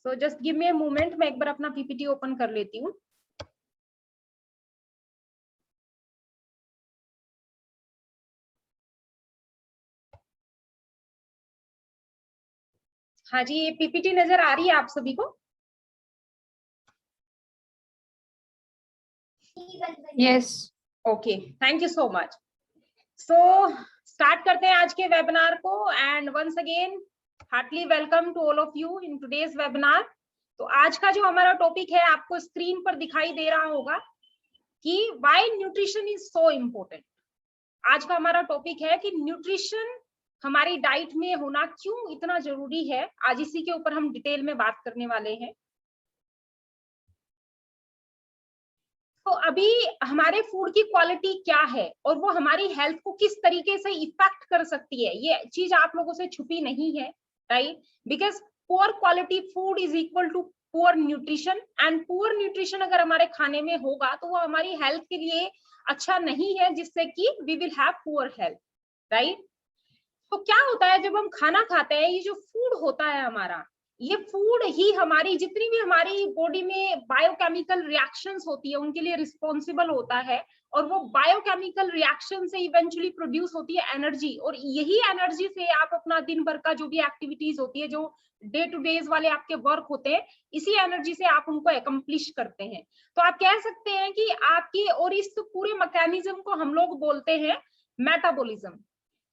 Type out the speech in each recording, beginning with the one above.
So just give me a moment, मैं एक बार अपना पीपीटी ओपन कर लेती हूँ। हाँ जी, ये पीपीटी नजर आ रही है आप सभी को? Yes. Okay, thank you so much. So start करते हैं आज के वेबिनार को, and once again heartily welcome to all of you in today's webinar. तो आज का जो हमारा टॉपिक है आपको स्क्रीन पर दिखाई दे रहा होगा कि why nutrition is so important. आज का हमारा टॉपिक है कि न्यूट्रिशन हमारी डाइट में होना क्यों इतना जरूरी है। आज इसी के ऊपर हम डिटेल में बात करने वाले हैं। तो अभी हमारे फूड की क्वालिटी क्या है और वो हमारी हेल्थ को किस तरीके से इफेक्ट कर सकती है, ये चीज आप लोगों से छुपी नहीं है, right? Because poor quality food is equal to poor nutrition, and poor nutrition अगर हमारे खाने में होगा तो वो हमारी हेल्थ के लिए अच्छा नहीं है, जिससे कि we will have poor health, right? तो क्या होता है जब हम खाना खाते हैं, ये जो फूड होता है हमारा, ये फूड ही हमारी जितनी भी हमारी बॉडी में बायोकेमिकल रिएक्शंस होती है उनके लिए रिस्पॉन्सिबल होता है, और वो बायोकेमिकल रिएक्शन से इवेंचुअली प्रोड्यूस होती है एनर्जी, और यही एनर्जी से आप अपना दिन भर का जो भी एक्टिविटीज होती है, जो डे टू डेज वाले आपके वर्क होते हैं, इसी एनर्जी से आप उनको एकम्प्लिश करते हैं। तो आप कह सकते हैं कि आपकी, और इस पूरे मैकेनिज्म को हम लोग बोलते हैं मेटाबॉलिज्म।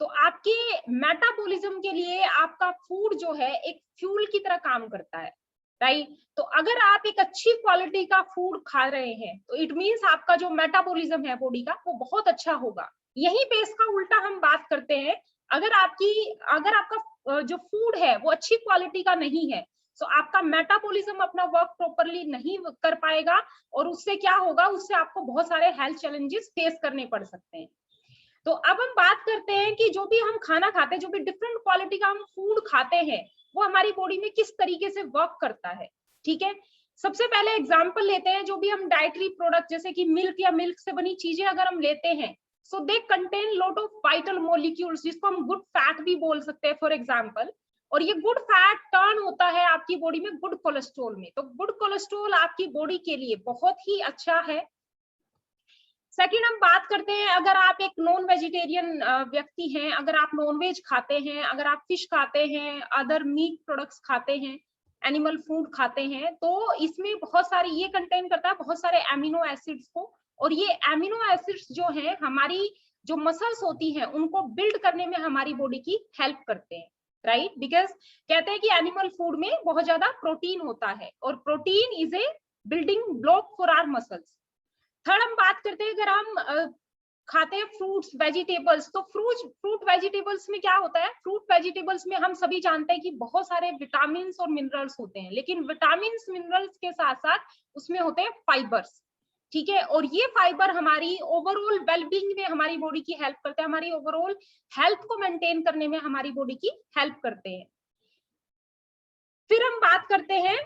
तो आपके मेटाबॉलिज्म के लिए आपका फूड जो है एक फ्यूल की तरह काम करता है, राइट? तो अगर आप एक अच्छी क्वालिटी का फूड खा रहे हैं तो इट मींस आपका जो मेटाबॉलिज्म है बॉडी का वो बहुत अच्छा होगा। यही पे इसका उल्टा हम बात करते हैं, अगर आपका जो फूड है वो अच्छी क्वालिटी का नहीं है, तो आपका मेटाबॉलिज्म अपना वर्क प्रॉपरली नहीं कर पाएगा, और उससे क्या होगा, उससे आपको बहुत सारे हेल्थ चैलेंजेस फेस करने पड़ सकते हैं। तो अब हम बात करते हैं कि जो भी हम खाना खाते हैं, जो भी डिफरेंट क्वालिटी का हम फूड खाते हैं, वो हमारी बॉडी में किस तरीके से वर्क करता है, ठीक है? सबसे पहले एग्जांपल लेते हैं, जो भी हम डाइटरी प्रोडक्ट जैसे कि मिल्क या मिल्क से बनी चीजें अगर हम लेते हैं, so they contain lot of vital molecules, जिसको हम गुड फैट भी बोल सकते हैं फॉर एग्जांपल। और ये गुड फैट टर्न होता है आपकी बॉडी में गुड कोलेस्ट्रॉल में। तो गुड कोलेस्ट्रॉल आपकी बॉडी के लिए बहुत ही अच्छा है। सेकंड हम बात करते हैं, अगर आप एक नॉन वेजिटेरियन व्यक्ति हैं, अगर आप नॉन वेज खाते हैं, अगर आप फिश खाते हैं, अदर मीट प्रोडक्ट्स खाते हैं, एनिमल फूड खाते हैं, तो इसमें बहुत सारे ये कंटेन करता है बहुत सारे एमिनो एसिड्स को, और ये एमिनो एसिड्स जो हैं हमारी जो मसल्स होती हैं उनको बिल्ड करने में हमारी बॉडी की हेल्प करते हैं, राइट? बिकॉज कहते हैं कि एनिमल फूड में बहुत ज्यादा प्रोटीन होता है, और protein is a building block for our muscles. Third हम बात करते हैं, अगर हम खाते हैं फ्रूट्स वेजिटेबल्स, तो फ्रूट वेजिटेबल्स में क्या होता है, फ्रूट वेजिटेबल्स में हम सभी जानते हैं कि बहुत सारे विटामिन और मिनरल्स होते हैं, लेकिन विटामिन मिनरल्स के साथ साथ उसमें होते हैं फाइबर्स, ठीक है? और ये फाइबर हमारी ओवरऑल वेलबींग में हमारी बॉडी की हेल्प करते हैं, हमारी ओवरऑल हेल्थ को मेंटेन करने में हमारी बॉडी की हेल्प करते हैं। फिर हम बात करते हैं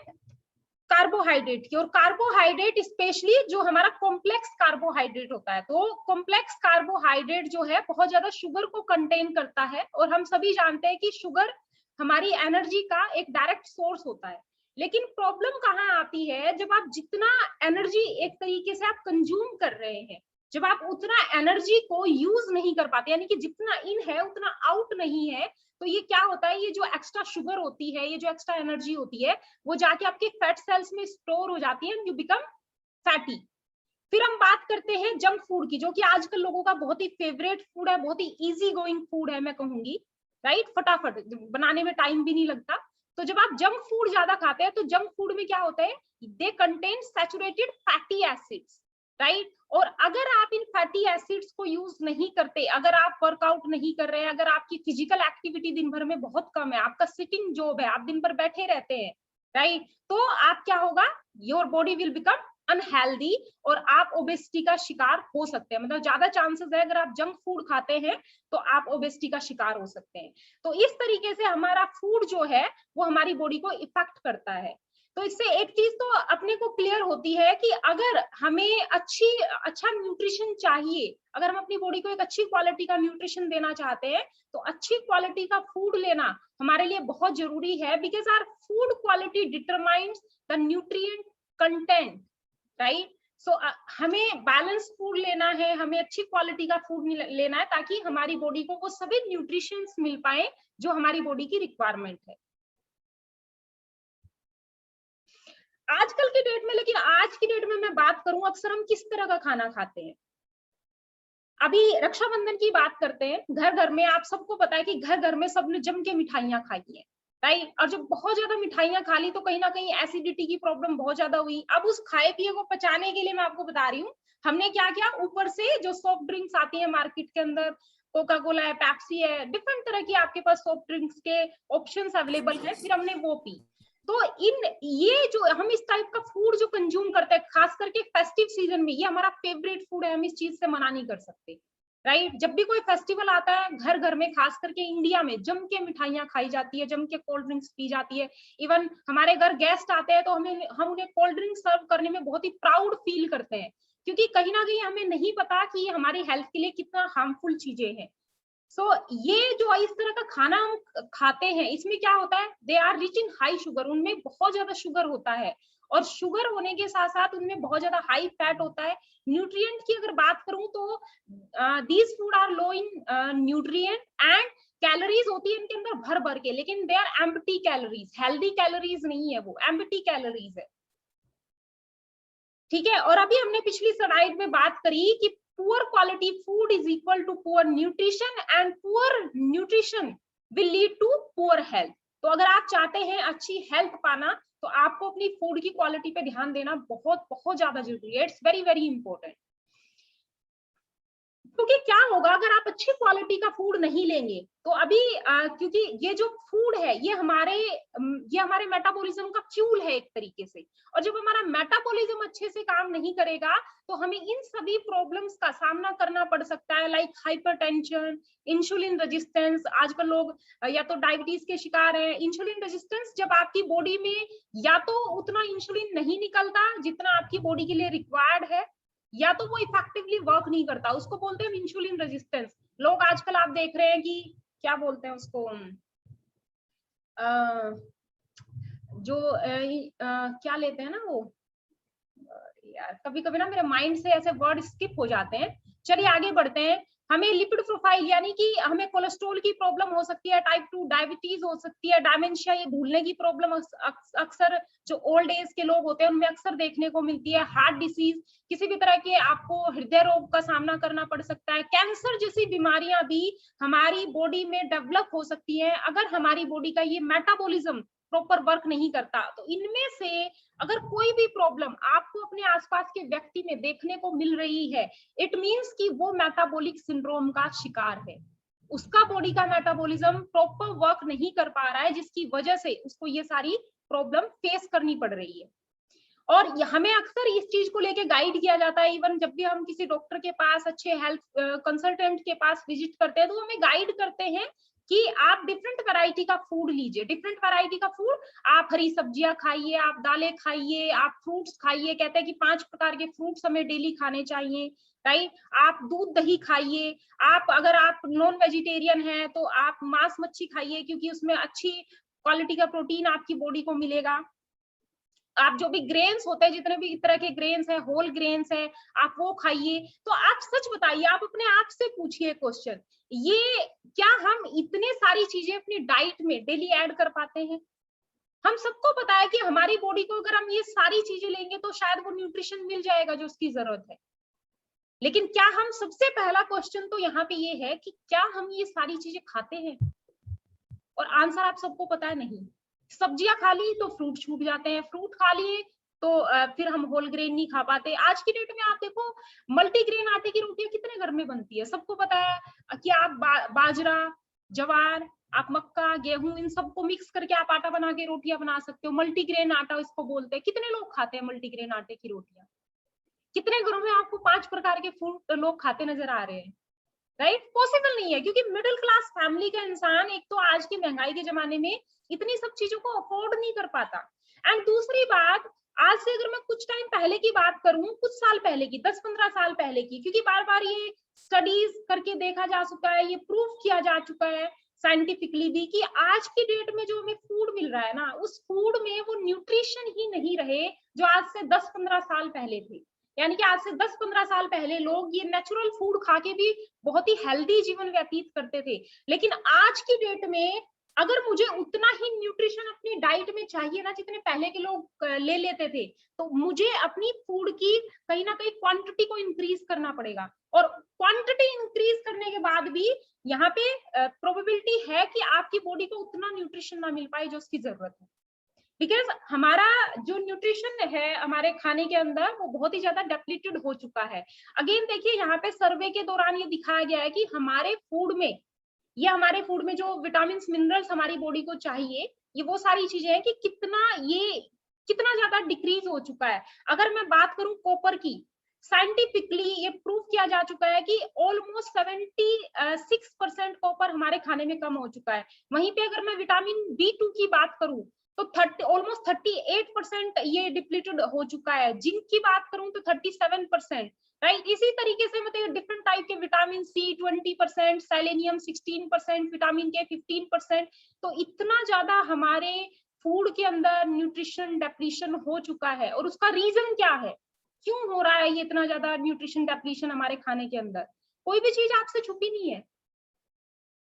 कार्बोहाइड्रेट की, और कार्बोहाइड्रेट स्पेशली जो हमारा कॉम्प्लेक्स कार्बोहाइड्रेट होता है, तो कॉम्प्लेक्स कार्बोहाइड्रेट जो है बहुत ज्यादा शुगर को कंटेन करता है, और हम सभी जानते हैं कि शुगर हमारी एनर्जी का एक डायरेक्ट सोर्स होता है। लेकिन प्रॉब्लम कहाँ आती है, जब आप जितना एनर्जी एक तरीके से आप कंज्यूम कर रहे हैं, जब आप उतना एनर्जी को यूज नहीं कर पाते, यानी कि जितना इन है उतना आउट नहीं है, तो ये क्या होता है, ये जो एक्स्ट्रा शुगर होती है, ये जो एक्स्ट्रा एनर्जी होती है, वो जाके आपके फैट सेल्स में स्टोर हो जाती है, यू बिकम फैटी। फिर हम बात करते हैं जंक फूड की, जो कि आजकल लोगों का बहुत ही फेवरेट फूड है, बहुत ही इजी गोइंग फूड है मैं कहूंगी, राइट? फटाफट बनाने में टाइम भी नहीं लगता। तो जब आप जंक फूड ज्यादा खाते हैं, तो जंक फूड में क्या होता है, they contain saturated fatty acids, right? और अगर आप इन फैटी एसिड्स को यूज नहीं करते, अगर आप वर्कआउट नहीं कर रहे हैं, अगर आपकी फिजिकल एक्टिविटी दिन भर में बहुत कम है, आपका सिटिंग जॉब है, आप दिन भर बैठे रहते हैं, राइट? तो आप क्या होगा, your body will become unhealthy, और आप ओबेसिटी का शिकार हो सकते हैं। मतलब ज्यादा चांसेस है, अगर आप जंक फूड खाते हैं तो आप ओबेसिटी का शिकार हो सकते हैं। तो इस तरीके से हमारा फूड जो है वो हमारी बॉडी को इफेक्ट करता है। तो इससे एक चीज तो अपने को क्लियर होती है कि अगर हमें अच्छा न्यूट्रिशन चाहिए, अगर हम अपनी बॉडी को एक अच्छी क्वालिटी का न्यूट्रिशन देना चाहते हैं, तो अच्छी क्वालिटी का फूड लेना हमारे लिए बहुत जरूरी है, because our food quality determines the nutrient content, right. So हमें बैलेंस फूड लेना है, हमें अच्छी क्वालिटी का फूड लेना है, ताकि हमारी बॉडी को वो सभी न्यूट्रिशंस मिल पाए जो हमारी बॉडी की रिक्वायरमेंट है आजकल के डेट में। लेकिन आज की डेट में मैं बात करूं, अक्सर हम किस तरह का खाना खाते हैं। अभी रक्षाबंधन की बात करते हैं, घर घर में आप सबको पता है कि घर घर में सबने जम के मिठाइयां खाई है, राइट। और जब बहुत ज्यादा मिठाइयां खा ली तो कहीं ना कहीं एसिडिटी की प्रॉब्लम बहुत ज्यादा हुई। अब उस खाए पिए को पचाने के लिए मैं आपको बता रही हूँ, हमने क्या किया, ऊपर से जो सॉफ्ट ड्रिंक्स आती है मार्केट के अंदर, कोका कोला है, पेप्सी है, डिफरेंट तरह की आपके पास सॉफ्ट ड्रिंक्स के ऑप्शंस अवेलेबल है, फिर हमने वो पी। तो ये जो हम इस टाइप का फूड जो कंज्यूम करते हैं, खास करके फेस्टिव सीजन में, ये हमारा फेवरेट फूड है, हम इस चीज से मना नहीं कर सकते, राइट। जब भी कोई फेस्टिवल आता है, घर घर में, खास करके इंडिया में, जम के मिठाइयां खाई जाती है, जम के कोल्ड ड्रिंक्स पी जाती है। इवन हमारे घर गेस्ट आते हैं तो हम उन्हें कोल्ड ड्रिंक सर्व करने में बहुत ही प्राउड फील करते हैं, क्योंकि कहीं ना कहीं हमें नहीं पता कि ये हमारी हेल्थ के लिए कितना हार्मफुल चीजें हैं। सो ये जो इस तरह का खाना हम खाते हैं, इसमें क्या होता है, they are rich in high sugar, उनमें बहुत ज्यादा शुगर होता है, और शुगर होने के साथ साथ उनमें बहुत ज्यादा हाई फैट होता है। न्यूट्रिएंट की अगर बात करूं तो these food are low in nutrient, and calories होती है इनके अंदर भर भर के, लेकिन they are empty calories, healthy calories नहीं है, वो एम्प्टी कैलोरीज है, ठीक है। और अभी हमने पिछली स्लाइड में बात करी कि poor quality food is equal to poor nutrition, and poor nutrition will lead to poor health. तो अगर आप चाहते हैं अच्छी हेल्थ पाना, तो आपको अपनी फूड की क्वालिटी पे ध्यान देना बहुत बहुत ज्यादा जरूरी है, इट्स वेरी वेरी इंपॉर्टेंट। क्योंकि क्या होगा अगर आप अच्छी क्वालिटी का फूड नहीं लेंगे, तो अभी क्योंकि ये जो फूड है ये हमारे मेटाबॉलिज्म का फ्यूल है एक तरीके से, और जब हमारा मेटाबॉलिज्म अच्छे से काम नहीं करेगा तो हमें इन सभी प्रॉब्लम्स का सामना करना पड़ सकता है, लाइक हाइपरटेंशन, इंसुलिन रेजिस्टेंस। आजकल लोग या तो डायबिटीज के शिकार हैं। इंसुलिन रेजिस्टेंस जब आपकी बॉडी में या तो उतना इंसुलिन नहीं निकलता जितना आपकी बॉडी के लिए रिक्वायर्ड है, या तो वो इफेक्टिवली वर्क नहीं करता, उसको बोलते हैं इंसुलिन रेजिस्टेंस। लोग आजकल आप देख रहे हैं कि क्या बोलते हैं उसको, जो क्या लेते हैं ना वो, यार कभी कभी ना मेरे माइंड से ऐसे वर्ड स्किप हो जाते हैं। चलिए आगे बढ़ते हैं। हमें लिपिड प्रोफाइल, यानी कि हमें कोलेस्ट्रॉल की प्रॉब्लम हो सकती है, टाइप 2 डायबिटीज हो सकती है, डायमेंशिया, ये भूलने की प्रॉब्लम अक्सर जो ओल्ड एज के लोग होते हैं उनमें अक्सर देखने को मिलती है, हार्ट डिसीज, किसी भी तरह के आपको हृदय रोग का सामना करना पड़ सकता है, कैंसर जैसी बीमारियां भी हमारी बॉडी में डेवलप हो सकती है अगर हमारी बॉडी का ये मेटाबॉलिज्म प्रॉपर वर्क नहीं करता। तो इनमें से अगर कोई भी प्रॉब्लम आपको अपने आसपास के व्यक्ति में देखने को मिल रही है, इट मींस कि वो मेटाबॉलिक सिंड्रोम का शिकार है, उसका बॉडी का मेटाबॉलिज्म प्रॉपर वर्क नहीं कर पा रहा है, जिसकी वजह से उसको ये सारी प्रॉब्लम फेस करनी पड़ रही है। और हमें अक्सर इस चीज को लेके गाइड किया जाता है, इवन जब भी हम किसी डॉक्टर के पास, अच्छे हेल्थ कंसल्टेंट के पास विजिट करते हैं, तो हमें गाइड करते हैं कि आप डिफरेंट वैरायटी का फूड लीजिए, डिफरेंट वैरायटी का फूड, आप हरी सब्जियां खाइए, आप दालें खाइए, आप फ्रूट्स खाइए, कहते हैं कि 5 प्रकार के फ्रूट्स हमें डेली खाने चाहिए, राइट। आप दूध दही खाइए, आप अगर आप नॉन वेजिटेरियन हैं तो आप मांस मच्छी खाइए, क्योंकि उसमें अच्छी क्वालिटी का प्रोटीन आपकी बॉडी को मिलेगा। आप जो भी ग्रेन्स होते हैं, जितने भी तरह के ग्रेन्स है, होल ग्रेन्स है, आप वो खाइए। तो आप सच बताइए, आप अपने आप से पूछिए क्वेश्चन, ये क्या हम इतने सारी चीजें अपनी डाइट में डेली ऐड कर पाते हैं? हम सबको पता है कि हमारी बॉडी को अगर हम ये सारी चीजें लेंगे तो शायद वो न्यूट्रिशन मिल जाएगा जो उसकी जरूरत है, लेकिन क्या हम, सबसे पहला क्वेश्चन तो यहाँ पे ये है कि क्या हम ये सारी चीजें खाते हैं? और आंसर आप सबको पता है, नहीं। सब्जियां खा ली तो फ्रूट छूट जाते हैं, फ्रूट खा लिए तो फिर हम होल ग्रेन नहीं खा पाते। आज की डेट में आप देखो, मल्टीग्रेन आटे की रोटियां कितने घर में बनती है, सबको पता है कि आप बाजरा, जवार, आप मक्का, गेहूं, इन सबको मिक्स करके आप आटा बना के रोटियां बना सकते हो। मल्टीग्रेन आटा इसको बोलते हैं। कितने लोग खाते हैं मल्टीग्रेन आटे की रोटियां? कितने घरों में आपको 5 प्रकार के फूड लोग खाते नजर आ रहे हैं? राइट, पॉसिबल नहीं है, क्योंकि मिडिल क्लास फैमिली का इंसान एक तो आज की महंगाई के जमाने में इतनी सब चीजों को अफोर्ड नहीं कर पाता। एंड दूसरी बात, आज से अगर मैं कुछ टाइम पहले की बात करूं, कुछ साल पहले की, 10-15 साल पहले की, क्योंकि बार बार ये स्टडीज करके देखा जा चुका है, ये प्रूव किया जा चुका है साइंटिफिकली भी, कि आज की डेट में जो हमें फूड मिल रहा है ना, उस फूड में वो न्यूट्रिशन ही नहीं रहे जो आज से 10-15 साल पहले थे। यानी कि आज से 10-15 साल पहले लोग ये नेचुरल फूड खा के भी बहुत ही हेल्दी जीवन व्यतीत करते थे, लेकिन आज की डेट में अगर मुझे उतना ही न्यूट्रिशन अपनी डाइट में चाहिए ना जितने पहले के लोग ले लेते थे, तो मुझे अपनी फूड की कहीं ना कहीं क्वांटिटी को इंक्रीज करना पड़ेगा। और क्वांटिटी इंक्रीज करने के बाद भी यहाँ पे प्रोबेबिलिटी है कि आपकी बॉडी को उतना न्यूट्रिशन ना मिल पाए जो उसकी जरूरत है, बिकॉज हमारा जो न्यूट्रिशन है हमारे खाने के अंदर वो बहुत ही ज्यादा डिप्लीटेड हो चुका है। अगेन देखिए, यहाँ पे सर्वे के दौरान ये दिखाया गया है कि हमारे फूड में जो विटामिन मिनरल्स हमारी बॉडी को चाहिए, ये वो सारी चीजें हैं कि कितना ज्यादा डिक्रीज हो चुका है। अगर मैं बात करूं कॉपर की, साइंटिफिकली ये प्रूव किया जा चुका है कि ऑलमोस्ट 76% कॉपर हमारे खाने में कम हो चुका है। वहीं पे अगर मैं विटामिन B2 की बात करूं तो ऑलमोस्ट 38% ये डिप्लीटेड हो चुका है। जिंक की बात करूं तो 37%, राइट। इसी तरीके से मतलब डिफरेंट टाइप के vitamin C 20%, selenium 16%, vitamin K 15%। तो इतना ज्यादा हमारे फूड के अंदर न्यूट्रिशन डेप्लीशन हो चुका है। और उसका रीजन क्या है, क्यों हो रहा है ये इतना ज्यादा न्यूट्रिशन डेप्लीशन हमारे खाने के अंदर? कोई भी चीज आपसे छुपी नहीं है।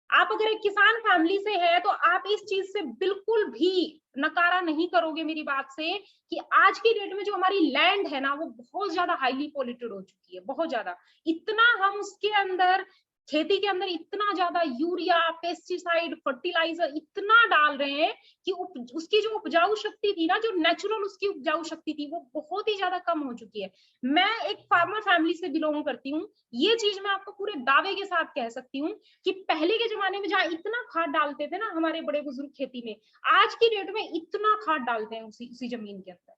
आप अगर एक किसान फैमिली से है तो आप इस चीज से बिल्कुल भी नकारा नहीं करोगे मेरी बात से, कि आज की डेट में जो हमारी लैंड है ना वो बहुत ज्यादा हाईली पॉल्यूटेड हो चुकी है, बहुत ज्यादा। इतना हम उसके अंदर, खेती के अंदर इतना ज्यादा यूरिया, पेस्टिसाइड, फर्टिलाइजर इतना डाल रहे हैं कि उसकी जो उपजाऊ शक्ति थी ना, जो नेचुरल उसकी उपजाऊ शक्ति थी, वो बहुत ही ज्यादा कम हो चुकी है। मैं एक फार्मर फैमिली से बिलोंग करती हूँ, ये चीज मैं आपको पूरे दावे के साथ कह सकती हूँ कि पहले के जमाने में जहाँ इतना खाद डालते थे ना हमारे बड़े बुजुर्ग खेती में, आज की डेट में इतना खाद डालते हैं उसी जमीन के अंदर,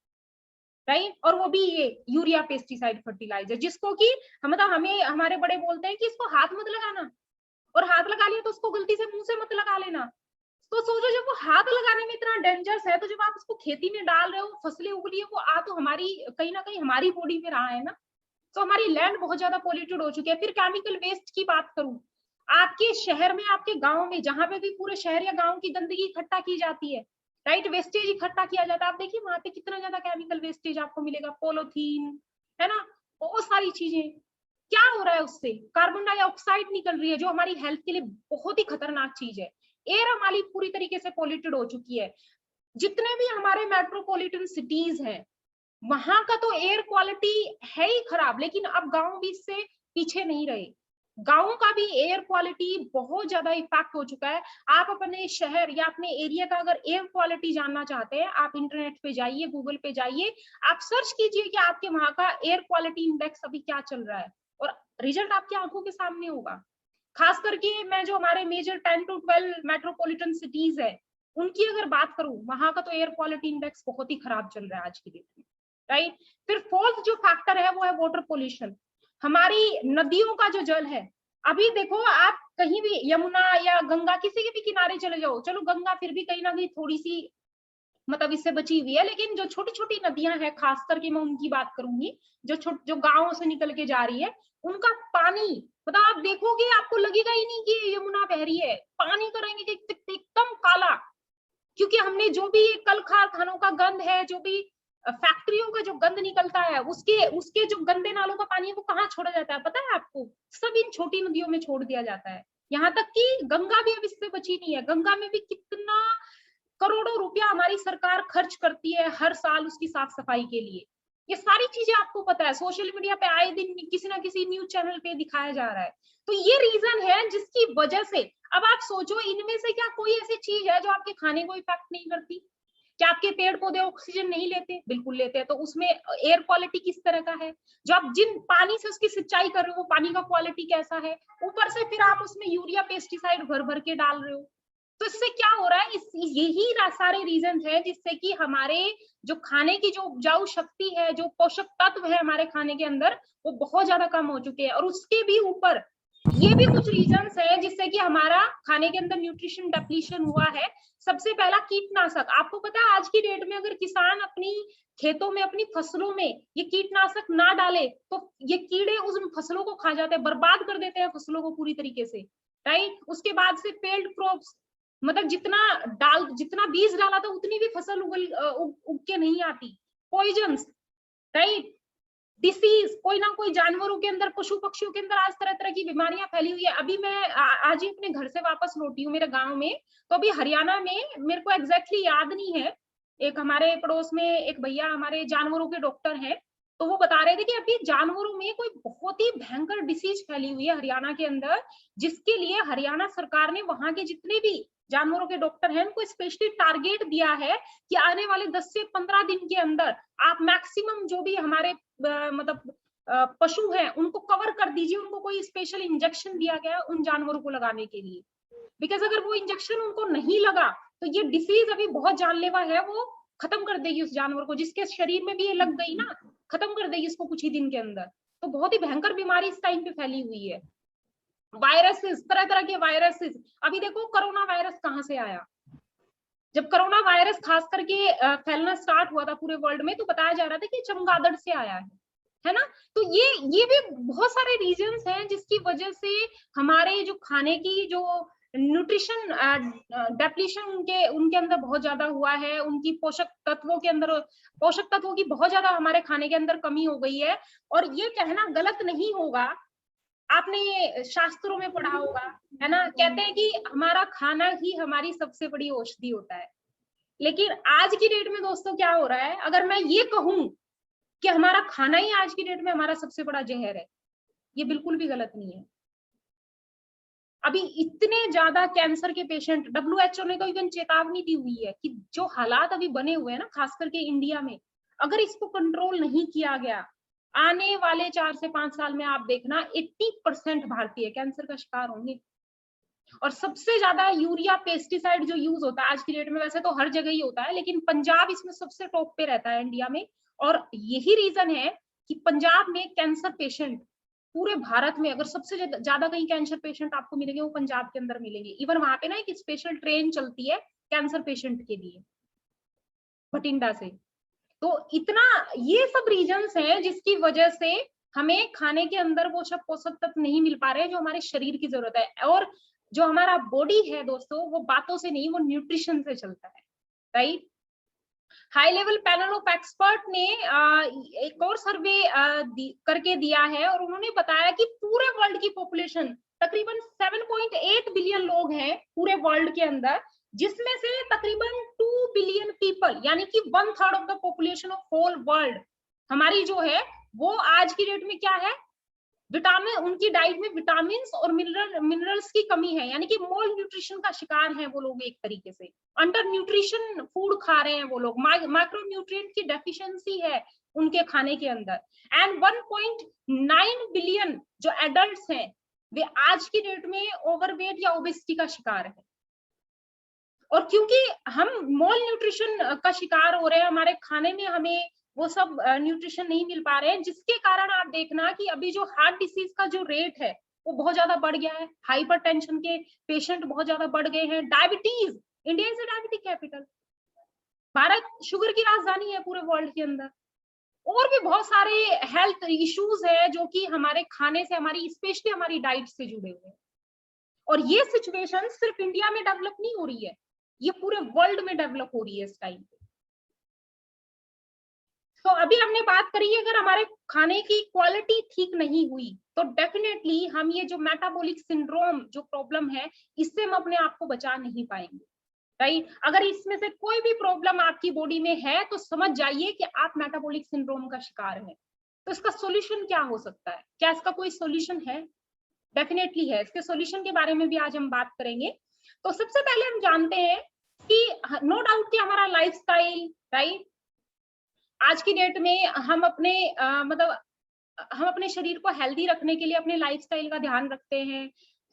राइट। और वो भी ये यूरिया, पेस्टिसाइड, फर्टिलाइजर, जिसको कि मतलब हमें हमारे बड़े बोलते हैं कि इसको हाथ मत लगाना, और हाथ लगा लिया तो उसको गलती से मुंह से मत लगा लेना। तो सोचो, जब वो हाथ लगाने में इतना डेंजरस है, तो जब आप उसको खेती में डाल रहे हो, फसलें उग रही है, वो आ तो हमारी कहीं ना कहीं हमारी बॉडी में रहा है ना। तो हमारी लैंड बहुत ज्यादा पॉल्यूटेड हो चुकी है। फिर केमिकल वेस्ट की बात करूं, आपके शहर में, आपके गांव में, जहां पे भी पूरे शहर या गांव की गंदगी इकट्ठा की जाती है, राइट, वेस्टेज इकट्ठा किया जाता है, आप देखिए वहां पे कितना ज्यादा केमिकल वेस्टेज आपको मिलेगा, पॉलीथीन, है ना, बहुत सारी चीजें। क्या हो रहा है उससे? कार्बन डाइऑक्साइड निकल रही है, जो हमारी हेल्थ के लिए बहुत ही खतरनाक चीज है। एयर हमारी पूरी तरीके से पॉल्यूटेड हो चुकी है। जितने भी हमारे मेट्रोपॉलिटन सिटीज हैं, वहां का तो एयर क्वालिटी है ही खराब, लेकिन अब गांव भी इससे पीछे नहीं रहे। गांव का भी एयर क्वालिटी बहुत ज्यादा इफेक्ट हो चुका है। आप अपने शहर या अपने एरिया का अगर एयर क्वालिटी जानना चाहते हैं, आप इंटरनेट पे जाइए, गूगल पे जाइए, आप सर्च कीजिए कि आपके वहां का एयर क्वालिटी इंडेक्स अभी क्या चल रहा है, और रिजल्ट आपकी आंखों के सामने होगा। खास करके मैं जो हमारे मेजर 10 to 12 मेट्रोपॉलिटन सिटीज है, उनकी अगर बात करूं, वहां का तो एयर क्वालिटी इंडेक्स बहुत ही खराब चल रहा है आज की डेट में, राइट। फिर फोर्थ जो फैक्टर है वो है वाटर पोल्यूशन। हमारी नदियों का जो जल है, अभी देखो आप कहीं भी यमुना या गंगा किसी के भी किनारे चले जाओ, चलो गंगा फिर भी कहीं ना कहीं थोड़ी सी मतलब इससे बची हुई है, लेकिन जो छोटी छोटी नदियां हैं, खास करके मैं उनकी बात करूंगी, जो गांवों से निकल के जा रही है, उनका पानी मतलब आप देखोगे आपको लगेगा ही नहीं कि यमुना बह रही है। पानी का रंग एकदम काला, क्योंकि हमने जो भी कल कारखानों का गंद है, जो भी फैक्ट्रियों का जो गंद निकलता है, उसके उसके जो गंदे नालों का पानी है वो कहाँ छोड़ा जाता है पता है आपको? सब इन छोटी नदियों में छोड़ दिया जाता है। यहाँ तक कि गंगा भी अब इससे बची नहीं है। गंगा में भी कितना करोड़ों रुपया हमारी सरकार खर्च करती है हर साल उसकी साफ सफाई के लिए। ये सारी चीजें आपको पता है, सोशल मीडिया पे आए दिन किसी ना किसी न्यूज चैनल पे दिखाया जा रहा है। तो ये रीजन है जिसकी वजह से, अब आप सोचो, इनमें से क्या कोई ऐसी चीज है जो आपके खाने को इफेक्ट नहीं करती? क्या आपके पेड़ पौधे ऑक्सीजन नहीं लेते? बिल्कुल लेते हैं। तो उसमें एयर क्वालिटी किस तरह का है? जो आप जिन पानी से उसकी सिंचाई कर रहे हो, वो पानी का क्वालिटी कैसा है? ऊपर से फिर आप उसमें यूरिया, पेस्टिसाइड भर भर के डाल रहे हो। तो इससे क्या हो रहा है, यही सारे रीजन है जिससे कि हमारे जो खाने की जो उपजाऊ शक्ति है, जो पोषक तत्व है हमारे खाने के अंदर, वो बहुत ज्यादा कम हो चुके हैं। और उसके भी ऊपर ये भी कुछ रीजंस है जिससे कि हमारा खाने के अंदर न्यूट्रिशन डिप्लीशन हुआ है। सबसे पहला कीटनाशक। आपको पता है आज की डेट में अगर किसान अपनी खेतों में, अपनी फसलों में ये कीटनाशक ना डाले तो ये कीड़े उस फसलों को खा जाते हैं, बर्बाद कर देते हैं फसलों को पूरी तरीके से, राइट। उसके बाद से फेल्ड क्रॉप्स, मतलब जितना बीज डाला था उतनी भी फसल उग के नहीं आती। Poisons, right. डिसीज, कोई ना कोई जानवरों के अंदर, पशु पक्षियों के अंदर आज तरह तरह की बीमारियां फैली हुई है। अभी मैं आज ही अपने घर से वापस लौटी हूँ मेरे गांव में, तो अभी हरियाणा में, मेरे को एग्जैक्टली याद नहीं है, एक हमारे पड़ोस में एक भैया हमारे जानवरों के डॉक्टर हैं, तो वो बता रहे थे कि अभी जानवरों में कोई बहुत ही भयंकर डिसीज फैली हुई है हरियाणा के अंदर, जिसके लिए हरियाणा सरकार ने वहां के जितने भी जानवरों के डॉक्टर हैं उनको स्पेशली टारगेट दिया है कि आने वाले 10 से 15 दिन के अंदर आप मैक्सिमम जो भी हमारे मतलब पशु हैं उनको कवर कर दीजिए। उनको कोई स्पेशल इंजेक्शन दिया गया उन जानवरों को लगाने के लिए, बिकॉज अगर वो इंजेक्शन उनको नहीं लगा तो ये डिसीज अभी बहुत जानलेवा है, वो खत्म कर देगी उस जानवर को। जिसके शरीर में भी ये लग गई ना, खत्म कर देगी इसको कुछ ही दिन के अंदर। तो बहुत ही भयंकर बीमारी इस टाइम पे फैली हुई है। वायरसेस, तरह तरह के वायरसेस। अभी देखो कोरोना वायरस कहाँ से आया। जब कोरोना वायरस खास करके फैलना स्टार्ट हुआ था पूरे वर्ल्ड में, तो बताया जा रहा था कि चमगादड़ से आया है ना। तो ये भी बहुत सारे रीजंस हैं जिसकी वजह से हमारे जो खाने की जो न्यूट्रिशन डेप्लीशन उनके अंदर बहुत ज्यादा हुआ है। उनकी पोषक तत्वों की बहुत ज्यादा हमारे खाने के अंदर कमी हो गई है। और ये कहना गलत नहीं होगा, आपने शास्त्रों में पढ़ा होगा, है ना, कहते हैं कि हमारा खाना ही हमारी सबसे बड़ी औषधि होता है। लेकिन आज की डेट में दोस्तों क्या हो रहा है, अगर मैं ये कहूं कि हमारा खाना ही आज की डेट में हमारा सबसे बड़ा जहर है, ये बिल्कुल भी गलत नहीं है। अभी इतने ज्यादा कैंसर के पेशेंट, WHO ने तो इवन चेतावनी दी हुई है कि जो हालात अभी बने हुए हैं ना, खास करके इंडिया में, अगर इसको कंट्रोल नहीं किया गया, आने वाले 4 से 5 साल में आप देखना 80% भारतीय कैंसर का शिकार होंगे। और सबसे ज्यादा यूरिया पेस्टिसाइड जो यूज होता है आज की डेट में, वैसे तो हर जगह ही होता है, लेकिन पंजाब इसमें सबसे टॉप पे रहता है इंडिया में। और यही रीजन है कि पंजाब में कैंसर पेशेंट, पूरे भारत में अगर सबसे ज्यादा कहीं कैंसर पेशेंट आपको मिलेंगे वो पंजाब के अंदर मिलेंगे। इवन वहां पे ना एक स्पेशल ट्रेन चलती है कैंसर पेशेंट के लिए, बठिंडा से। तो इतना, ये सब रीजंस हैं जिसकी वजह से हमें खाने के अंदर वो सब पोषक तत्व नहीं मिल पा रहे हैं जो हमारे शरीर की जरूरत है। और जो हमारा बॉडी है दोस्तों, वो बातों से नहीं, वो न्यूट्रिशन से चलता है, right. High level panel of expert ने एक और सर्वे करके दिया है, और उन्होंने बताया कि पूरे वर्ल्ड की पॉपुलेशन तकरीबन 7.8 बिलियन लोग हैं पूरे वर्ल्ड के अंदर, जिसमें से तकरीबन 2 बिलियन पीपल, यानी कि 1/3 of the population of whole world हमारी जो है, वो आज की डेट में क्या है, विटामिन, उनकी डाइट में विटामिन और मिनरल्स की कमी है, यानी कि मोल न्यूट्रिशन का शिकार हैं वो लोग। एक तरीके से अंडर न्यूट्रिशन फूड खा रहे हैं वो लोग, माइक्रो न्यूट्रिएंट की डेफिशिएंसी है उनके खाने के अंदर। एंड 1.9 बिलियन जो एडल्ट्स हैं वे आज की डेट में ओवरवेट या ओबेसिटी का शिकार है। और क्योंकि हम मोल न्यूट्रिशन का शिकार हो रहे हैं, हमारे खाने में हमें वो सब न्यूट्रिशन नहीं मिल पा रहे हैं, जिसके कारण आप देखना कि अभी जो हार्ट डिसीज का जो रेट है वो बहुत ज्यादा बढ़ गया है। हाइपरटेंशन के पेशेंट बहुत ज्यादा बढ़ गए हैं। Diabetes, India is a diabetic capital, Bharat sugar की राजधानी है पूरे वर्ल्ड के अंदर। और भी बहुत सारे हेल्थ इश्यूज है जो कि हमारे खाने से, हमारी स्पेशली हमारी डाइट से जुड़े हुए हैं। और ये सिचुएशन सिर्फ इंडिया में डेवलप नहीं हो रही है, ये पूरे वर्ल्ड में डेवलप हो रही है इस टाइम पे। तो अभी हमने बात करी, अगर हमारे खाने की क्वालिटी ठीक नहीं हुई तो डेफिनेटली हम ये जो मेटाबॉलिक सिंड्रोम जो प्रॉब्लम है, इससे हम अपने आप को बचा नहीं पाएंगे, राइट। अगर इसमें से कोई भी प्रॉब्लम आपकी बॉडी में है तो समझ जाइए कि आप मेटाबॉलिक सिंड्रोम का शिकार है। तो इसका सॉल्यूशन क्या हो सकता है, क्या इसका कोई सॉल्यूशन है? डेफिनेटली है। इसके सॉल्यूशन के बारे में भी आज हम बात करेंगे। तो सबसे पहले हम जानते हैं कि नो डाउट कि हमारा लाइफस्टाइल, राइट, आज की डेट में हम अपने मतलब हम अपने शरीर को हेल्दी रखने के लिए अपने लाइफस्टाइल का ध्यान रखते हैं,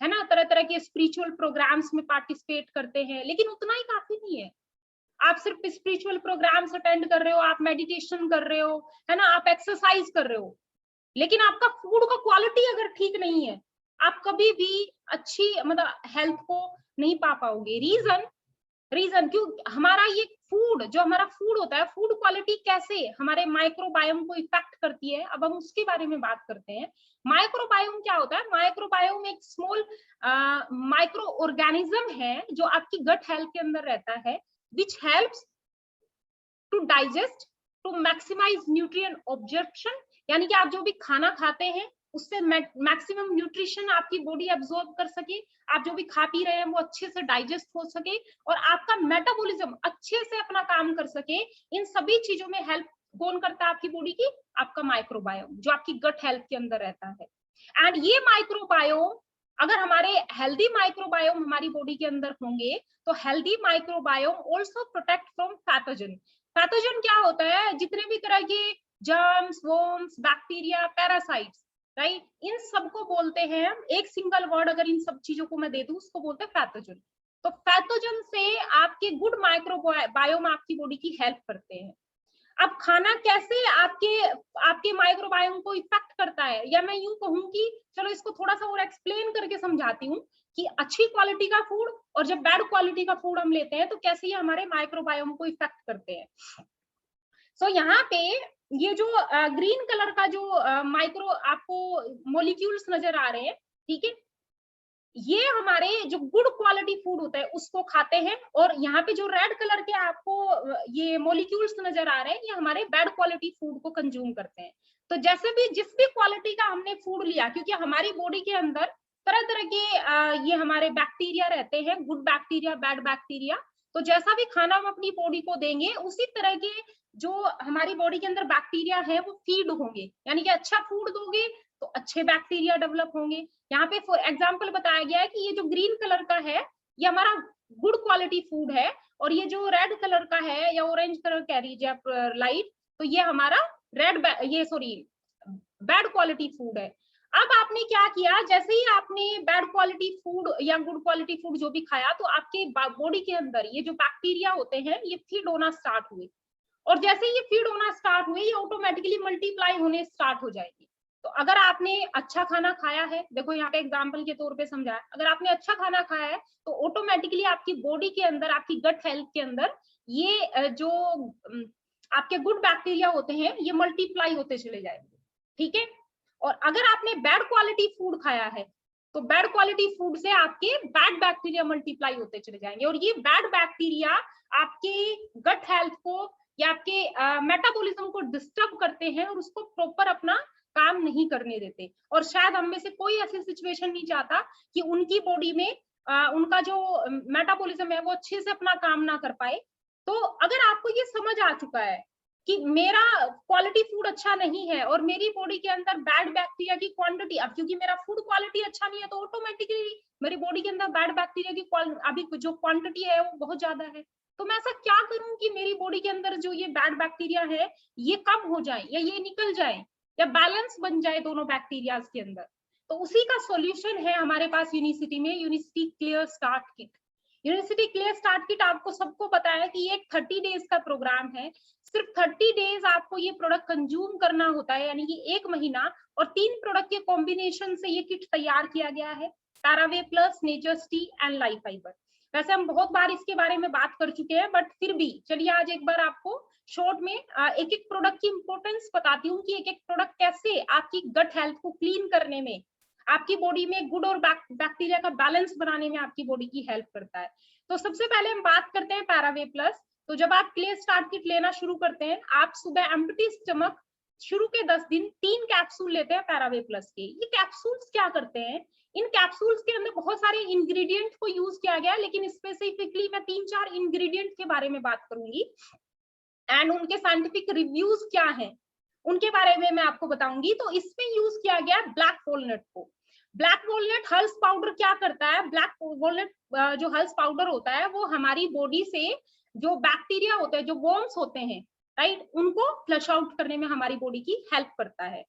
है ना, तरह तरह के स्पिरिचुअल प्रोग्राम्स में पार्टिसिपेट करते हैं, लेकिन उतना ही काफी नहीं है। आप सिर्फ स्पिरिचुअल प्रोग्राम्स अटेंड कर रहे हो, आप मेडिटेशन कर रहे हो, है ना, आप एक्सरसाइज कर रहे हो, लेकिन आपका फूड का क्वालिटी अगर ठीक नहीं है आप कभी भी अच्छी मतलब हेल्थ को नहीं पा पाओगे। रीजन क्यों? हमारा ये फूड, जो हमारा फूड होता है, फूड क्वालिटी कैसे हमारे माइक्रोबायोम को इफेक्ट करती है, अब हम उसके बारे में बात करते हैं। माइक्रोबायोम क्या होता है? माइक्रोबायोम एक स्मॉल माइक्रो ऑर्गेनिज्म है जो आपकी गट हेल्थ के अंदर रहता है, which helps to digest, to maximise nutrient absorption, यानी कि आप जो भी खाना खाते हैं उससे मैक्सिमम न्यूट्रिशन आपकी बॉडी एब्जॉर्ब कर सके, आप जो भी खा पी रहे हैं वो अच्छे से डाइजेस्ट हो सके और आपका मेटाबॉलिज्म अच्छे से अपना काम कर सके। इन सभी चीजों में हेल्प कौन करता है आपकी बॉडी की? आपका माइक्रोबायोम, जो आपकी गट हेल्थ के अंदर रहता है। एंड ये माइक्रोबायोम, अगर हमारे हेल्दी माइक्रोबायोम हमारी बॉडी के अंदर होंगे तो healthy microbiome also protect from pathogen. Pathogen क्या होता है? जितने भी तरह के germs, worms, bacteria, parasites, right, इन सबको बोलते हैं हम, एक सिंगल वर्ड अगर इन सब चीजों को मैं दे दूं, उसको बोलते हैं पैथोजन। तो पैथोजन से आपके गुड माइक्रोबायोम आपकी बॉडी की हेल्प करते हैं। अब खाना कैसे आपके आपके माइक्रोबायोम को इफेक्ट करता है, या मैं यूं कहूं कि चलो इसको थोड़ा सा और एक्सप्लेन करके समझाती हूँ कि अच्छी क्वालिटी का फूड और जब बैड क्वालिटी का फूड हम लेते हैं तो कैसे ये हमारे माइक्रोबायोम को इफेक्ट करते हैं। सो यहाँ पे ये जो ग्रीन कलर का जो माइक्रो आपको मोलिक्यूल्स नजर आ रहे हैं, ठीक है, ये हमारे जो गुड क्वालिटी फूड होता है उसको खाते हैं, और यहाँ पे जो रेड कलर के आपको ये मोलिक्यूल्स नजर आ रहे हैं, ये हमारे बैड क्वालिटी फूड को कंज्यूम करते हैं। तो जैसे भी जिस भी क्वालिटी का हमने फूड लिया, क्योंकि हमारी बॉडी के अंदर तरह तरह के ये हमारे बैक्टीरिया रहते हैं, गुड बैक्टीरिया, बैड बैक्टीरिया, तो जैसा भी खाना हम अपनी बॉडी को देंगे उसी तरह के जो हमारी बॉडी के अंदर बैक्टीरिया है वो फीड होंगे, यानी कि अच्छा फूड दोगे तो अच्छे बैक्टीरिया डेवलप होंगे। यहाँ पे फॉर एग्जाम्पल बताया गया है कि ये जो ग्रीन कलर का है ये हमारा गुड क्वालिटी फूड है, और ये जो रेड कलर का है या ऑरेंज कलर कह लीजिए आप लाइट, तो ये हमारा ये सॉरी बैड क्वालिटी फूड है। अब आपने क्या किया, जैसे ही आपने बैड क्वालिटी फूड या गुड क्वालिटी फूड जो भी खाया, तो आपके बॉडी के अंदर ये जो बैक्टीरिया होते हैं ये फीड होना स्टार्ट हुए, और जैसे ये फीड होना स्टार्ट हुए ये ऑटोमेटिकली मल्टीप्लाई होने स्टार्ट हो जाएगी। तो अगर आपने अच्छा खाना खाया है, देखो यहाँ पे एग्जांपल के तौर पे समझाया, अगर आपने अच्छा खाना खाया है तो ऑटोमेटिकली आपकी बॉडी के अंदर, आपकी गट हेल्थ के अंदर ये जो आपके गुड बैक्टीरिया होते हैं ये मल्टीप्लाई होते चले जाएंगे, ठीक है। और अगर आपने बैड क्वालिटी फूड खाया है तो बैड क्वालिटी फूड से आपके बैड बैक्टीरिया मल्टीप्लाई होते चले जाएंगे, और ये बैड बैक्टीरिया आपके गट हेल्थ को या आपके मेटाबॉलिज्म को डिस्टर्ब करते हैं और उसको प्रॉपर अपना काम नहीं करने देते। और शायद हम में से कोई ऐसी सिचुएशन नहीं चाहता कि उनकी बॉडी में उनका जो मेटाबॉलिज्म है वो अच्छे से अपना काम ना कर पाए। तो अगर आपको ये समझ आ चुका है कि मेरा क्वालिटी फूड अच्छा नहीं है और मेरी बॉडी के अंदर बैड बैक्टीरिया की क्वांटिटी, अब क्योंकि मेरा फूड क्वालिटी अच्छा नहीं है तो ऑटोमेटिकली मेरी बॉडी के अंदर बैड बैक्टीरिया की अभी जो क्वांटिटी है वो बहुत ज्यादा है, तो मैं ऐसा क्या करूं कि मेरी बॉडी के अंदर जो ये बैड बैक्टीरिया है ये कम हो जाए या ये निकल जाए या बैलेंस बन जाए दोनों बैक्टीरिया के अंदर। तो उसी का सॉल्यूशन है हमारे पास यूनिसिटी में, unicity clear start kit. Unicity clear start kit आपको सबको पता है कि एक 30 डेज का प्रोग्राम है, सिर्फ 30 डेज आपको ये प्रोडक्ट कंज्यूम करना होता है, यानी कि 1 महीना, और 3 प्रोडक्ट के कॉम्बिनेशन से ये किट तैयार किया गया है, पैरावे plus, nature's tea and life fibre. वैसे हम बहुत बार इसके बारे में बात कर चुके हैं, बट फिर भी चलिए आज एक बार आपको शॉर्ट में एक एक प्रोडक्ट की इंपॉर्टेंस बताती हूँ कि एक एक प्रोडक्ट कैसे आपकी गट हेल्थ को क्लीन करने में, आपकी बॉडी में गुड और बैक्टीरिया का बैलेंस बनाने में आपकी बॉडी की हेल्प करता है। तो सबसे पहले हम बात करते हैं पैरावे प्लस। तो जब आप क्लियर स्टार्ट किट लेना शुरू करते हैं, आप सुबह एम्प्टी स्टमक शुरू के 10 दिन 3 कैप्सूल लेते हैं पैरावे प्लस के। ये कैप्सूल्स क्या करते हैं, इन कैप्सूल्स के अंदर बहुत सारे इंग्रेडिएंट को यूज किया गया है, लेकिन स्पेसिफिकली मैं 3-4 इंग्रेडिएंट के बारे में बात करूंगी एंड उनके साइंटिफिक रिव्यूज क्या हैं उनके बारे में मैं आपको बताऊंगी। तो इसमें यूज किया गया ब्लैक वॉलनट को। ब्लैक वॉलनट हल्स पाउडर क्या करता है, ब्लैक वॉलनट जो हल्स पाउडर होता है वो हमारी बॉडी से जो बैक्टीरिया होते हैं, जो वर्म्स होते हैं, राइट, उनको फ्लश आउट करने में हमारी बॉडी की हेल्प करता है,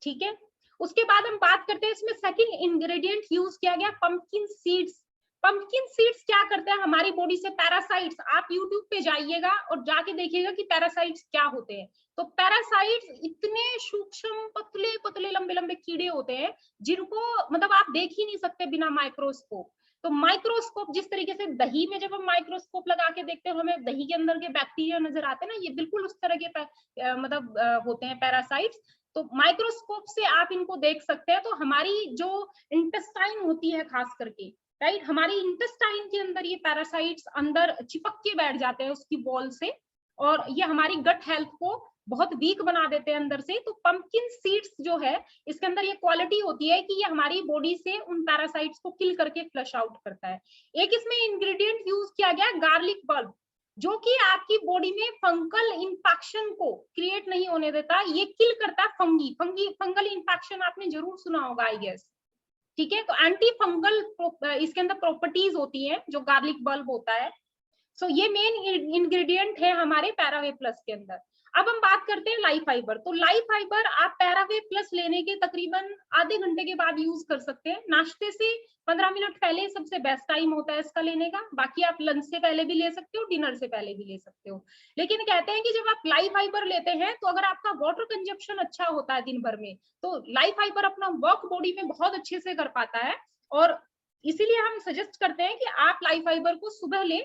ठीक है। उसके बाद हम बात करते हैं इसमें सेकंड इंग्रेडिएंट यूज किया गया पंपकिन सीड्स पंपकिन सीड्स क्या करते हैं हमारी बॉडी से? पैरासाइट्स, आप यूट्यूब पे जाइएगा और जाके देखिएगा कि पैरासाइट्स क्या होते हैं। तो पैरासाइट्स इतने सूक्ष्म पतले पतले लंबे लंबे कीड़े होते हैं जिनको मतलब आप देख ही नहीं सकते बिना माइक्रोस्कोप। तो माइक्रोस्कोप जिस तरीके से दही में जब हम माइक्रोस्कोप लगा के देखते हैं हमें दही के अंदर के बैक्टीरिया नजर आते हैं ना, ये बिल्कुल उस तरह के मतलब होते हैं पैरासाइट्स। तो माइक्रोस्कोप से आप इनको देख सकते हैं। तो हमारी जो इंटेस्टाइन होती है खास करके, राइट, हमारी इंटेस्टाइन के अंदर ये पैरासाइट्स अंदर चिपक के बैठ जाते हैं उसकी वॉल से, और ये हमारी गट हेल्थ को बहुत वीक बना देते हैं अंदर से। तो पंपकिन सीड्स जो है इसके अंदर ये क्वालिटी होती है कि ये हमारी बॉडी से उन पैरासाइट्स को किल करके फ्लश आउट करता है। एक इसमें इंग्रेडिएंट यूज किया गया गार्लिक बल्ब, जो कि आपकी बॉडी में फंगल इंफेक्शन को क्रिएट नहीं होने देता, ये किल करता है फंगल इंफेक्शन आपने जरूर सुना होगा आई गेस। ठीक है, तो एंटी फंगल इसके अंदर प्रॉपर्टीज होती है जो गार्लिक बल्ब होता है। सो ये मेन इंग्रेडिएंट है हमारे पैरावे प्लस के अंदर। अब हम बात करते हैं लाइफ फाइबर। तो लाइफ फाइबर आप पैरावे प्लस लेने के तकरीबन आधे घंटे के बाद यूज कर सकते हैं। नाश्ते से 15 मिनट पहले सबसे बेस्ट टाइम होता है इसका लेने का। बाकी आप लंच से पहले भी ले सकते हो, डिनर से पहले भी ले सकते हो। लेकिन कहते हैं कि जब आप लाइफ फाइबर लेते हैं तो अगर आपका वाटर कंजप्शन अच्छा होता है दिन भर में, तो लाइफ फाइबर अपना वर्क बॉडी में बहुत अच्छे से कर पाता है। और इसीलिए हम सजेस्ट करते हैं कि आप लाइफ फाइबर को सुबह लें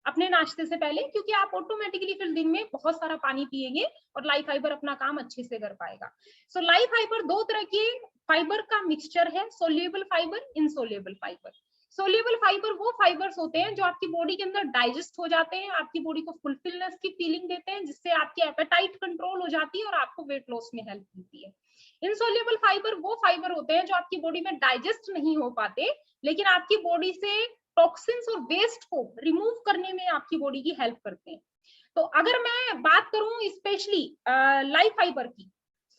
अपने नाश्ते से पहले, क्योंकि आप ऑटोमेटिकली फिर दिन में बहुत सारा पानी पिएंगे और लाइफ फाइबर अपना काम अच्छे से कर पाएगा। सो लाइफ फाइबर दो तरह के फाइबर का मिक्सचर है, soluble fibre, insoluble fibre. Soluble fibre वो फाइबर्स होते हैं जो आपकी बॉडी के अंदर डाइजेस्ट हो जाते हैं, आपकी बॉडी को फुलफिलनेस की फीलिंग देते हैं, जिससे आपकी एपेटाइट कंट्रोल हो जाती है और आपको वेट लॉस में हेल्प मिलती है। इनसोल्यूबल फाइबर वो फाइबर होते हैं जो आपकी बॉडी में डाइजेस्ट नहीं हो पाते, लेकिन आपकी बॉडी से टॉक्सिन्स और वेस्ट को रिमूव करने में आपकी बॉडी की हेल्प करते हैं। तो अगर मैं बात करूं स्पेशली लाइफ फाइबर की,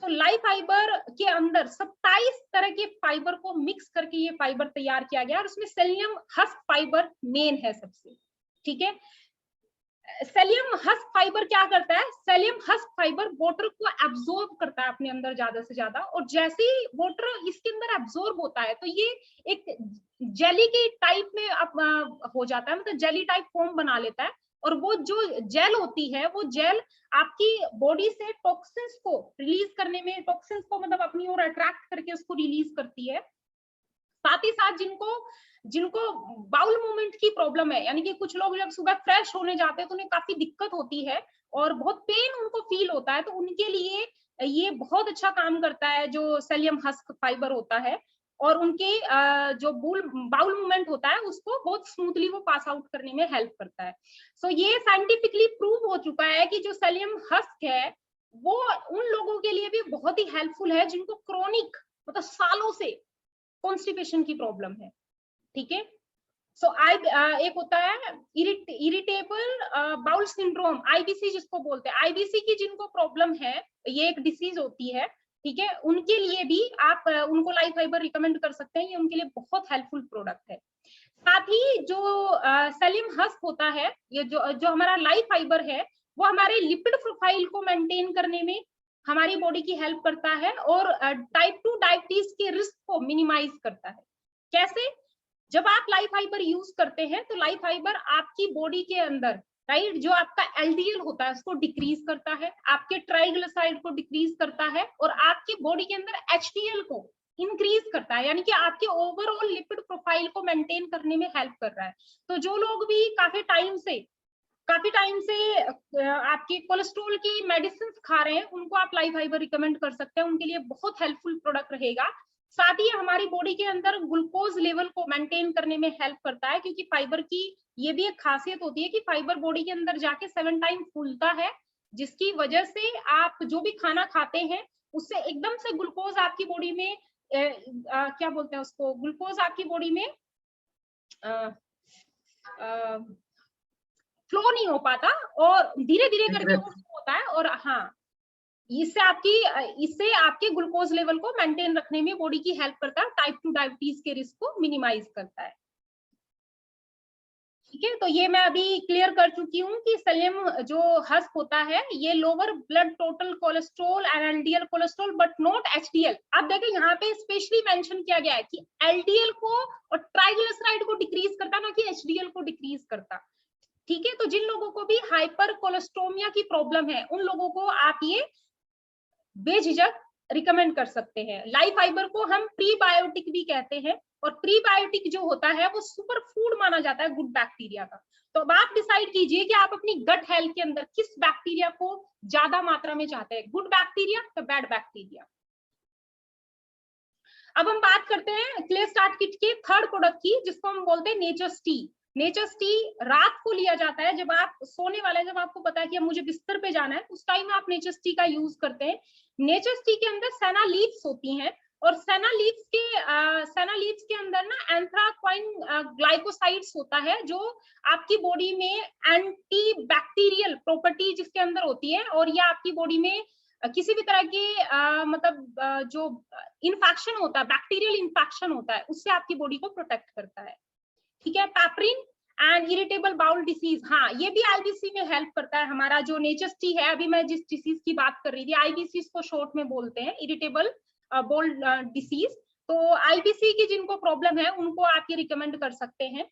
तो लाइफ फाइबर के अंदर 27 तरह के फाइबर को मिक्स करके ये फाइबर तैयार किया गया और उसमें सेलियम हस्क फाइबर मेन है सबसे। ठीक है, सेलियम हस्क फाइबर क्या करता है? सेलियम हस्क फाइबर वाटर को एब्जॉर्ब करता है अपने अंदर ज्यादा से ज्यादा, और जैसे ही वाटर इसके अंदर एब्जॉर्ब होता है तो ये एक जेली के टाइप में हो जाता है, मतलब जेली टाइप फॉर्म बना लेता है। और वो जो जेल होती है वो जेल आपकी बॉडी से टॉक्सिन्स को रिलीज करने में, टॉक्सिन्स को मतलब अपनी ओर अट्रैक्ट करके उसको रिलीज करती है। साथ ही साथ जिनको बाउल मूवमेंट की प्रॉब्लम है, यानी कि कुछ लोग जब सुबह फ्रेश होने जाते हैं तो उन्हें काफी दिक्कत होती है और बहुत पेन उनको फील होता है, तो उनके लिए ये बहुत अच्छा काम करता है जो सेलियम हस्क फाइबर होता है। और उनके जो बाउल मूवमेंट होता है उसको बहुत स्मूथली वो पास आउट करने में हेल्प करता है। सो ये साइंटिफिकली प्रूव हो चुका है कि जो सेलियम हस्क है वो उन लोगों के लिए भी बहुत ही हेल्पफुल है जिनको क्रोनिक मतलब सालों से कॉन्स्टिपेशन की प्रॉब्लम है। ठीक है, सो एक होता है इरिटेबल बाउल सिंड्रोम, आईबीसी जिसको बोलते हैं। आईबीसी की जिनको प्रॉब्लम है, ये एक डिसीज होती है, ठीक है, उनके लिए भी आप उनको लाइफ फाइबर रिकमेंड कर सकते हैं, ये उनके लिए बहुत हेल्पफुल प्रोडक्ट है। साथ ही जो सेलियम हस्क होता है, ये जो हमारा लाइफ फाइबर है, वो हमारे लिपिड प्रोफाइल को मेंटेन करने में हमारी बॉडी की हेल्प करता है और टाइप 2 डायबिटीज के रिस्क को मिनिमाइज करता है। कैसे? जब आप लाइफ फाइबर यूज करते हैं तो लाइफ फाइबर आपकी बॉडी के अंदर, राइट, जो आपका एलडीएल होता है उसको डिक्रीज करता है, आपके ट्राइग्लिसराइड को डिक्रीज करता है और आपकी बॉडी के अंदर एचडीएल को इंक्रीज करता है, यानी कि आपके ओवरऑल लिपिड प्रोफाइल को मेंटेन करने में हेल्प कर रहा है। तो जो लोग भी काफी टाइम से आपकी कोलेस्ट्रॉल की मेडिसिन खा रहे हैं उनको आप लाइफ फाइबर रिकमेंड कर सकते हैं, उनके लिए बहुत हेल्पफुल प्रोडक्ट रहेगा। साथ ही हमारी बॉडी के अंदर ग्लूकोज लेवल को मेंटेन करने में हेल्प करता है, क्योंकि फाइबर की ये भी एक खासियत होती है कि फाइबर बॉडी के अंदर जाके 7 टाइम फूलता है, जिसकी वजह से आप जो भी खाना खाते हैं उससे एकदम से ग्लूकोज आपकी बॉडी में क्या बोलते हैं उसको, ग्लूकोज आपकी बॉडी में फ्लो नहीं हो पाता और धीरे धीरे करके वो होता है। और हाँ, इससे आपके ग्लूकोज लेवल को मेंटेन रखने में बॉडी की हेल्प करता है, टाइप 2 डायबिटीज के रिस्क को मिनिमाइज करता है। ठीक है, तो ये मैं अभी क्लियर कर चुकी हूँ कि सेलियम जो हस्क होता है ये lower blood total cholesterol and LDL cholesterol but not HDL. अब देखिए यहाँ पे स्पेशली मेंशन किया गया है कि एलडीएल को और ट्राइग्लिसराइड को डिक्रीज करता, ना कि एचडीएल को डिक्रीज करता। ठीक है, तो जिन लोगों को भी हाइपर कोलेस्ट्रोमिया की प्रॉब्लम है उन लोगों को आप ये बेझिझक रिकमेंड कर सकते हैं। लाइफ फाइबर को हम प्रीबायोटिक भी कहते हैं, और प्रीबायोटिक जो होता है वो सुपर फूड माना जाता है गुड बैक्टीरिया का। तो अब आप डिसाइड कीजिए कि आप अपनी गट हेल्थ के अंदर किस बैक्टीरिया को ज्यादा मात्रा में चाहते हैं, गुड बैक्टीरिया या बैड बैक्टीरिया। अब हम बात करते हैं क्ले स्टार्ट किट के थर्ड प्रोडक्ट की, जिसको हम बोलते हैं नेचर्स टी। नेचर्स टी रात को लिया जाता है, जब आप सोने वाले हैं, जब आपको पता है कि अब मुझे बिस्तर पे जाना है, उस टाइम आप नेचर्स टी का यूज करते हैं। नेचर्स टी के अंदर सेना लीव्स होती हैं, और सेना लीव्स के अंदर ना एंथ्राक्वाइन ग्लाइकोसाइड्स होता है, जो आपकी बॉडी में एंटी बैक्टीरियल प्रॉपर्टी जिसके अंदर होती है, और ये आपकी बॉडी में किसी भी तरह के मतलब जो इन्फेक्शन होता है, बैक्टीरियल इन्फेक्शन होता है, उससे आपकी बॉडी को प्रोटेक्ट करता है। ठीक है, पैपरिन एंड इरिटेबल बाउल डिसीज, हाँ ये भी आईबीसी में हेल्प करता है। हमारा जो नेचर्स टी है, अभी मैं जिस डिसीज की बात कर रही थी, आईबीसी को शॉर्ट में बोलते हैं, इरिटेबल बाउल डिसीज। तो आईबीसी की जिनको प्रॉब्लम है उनको आप ये रिकमेंड कर सकते हैं।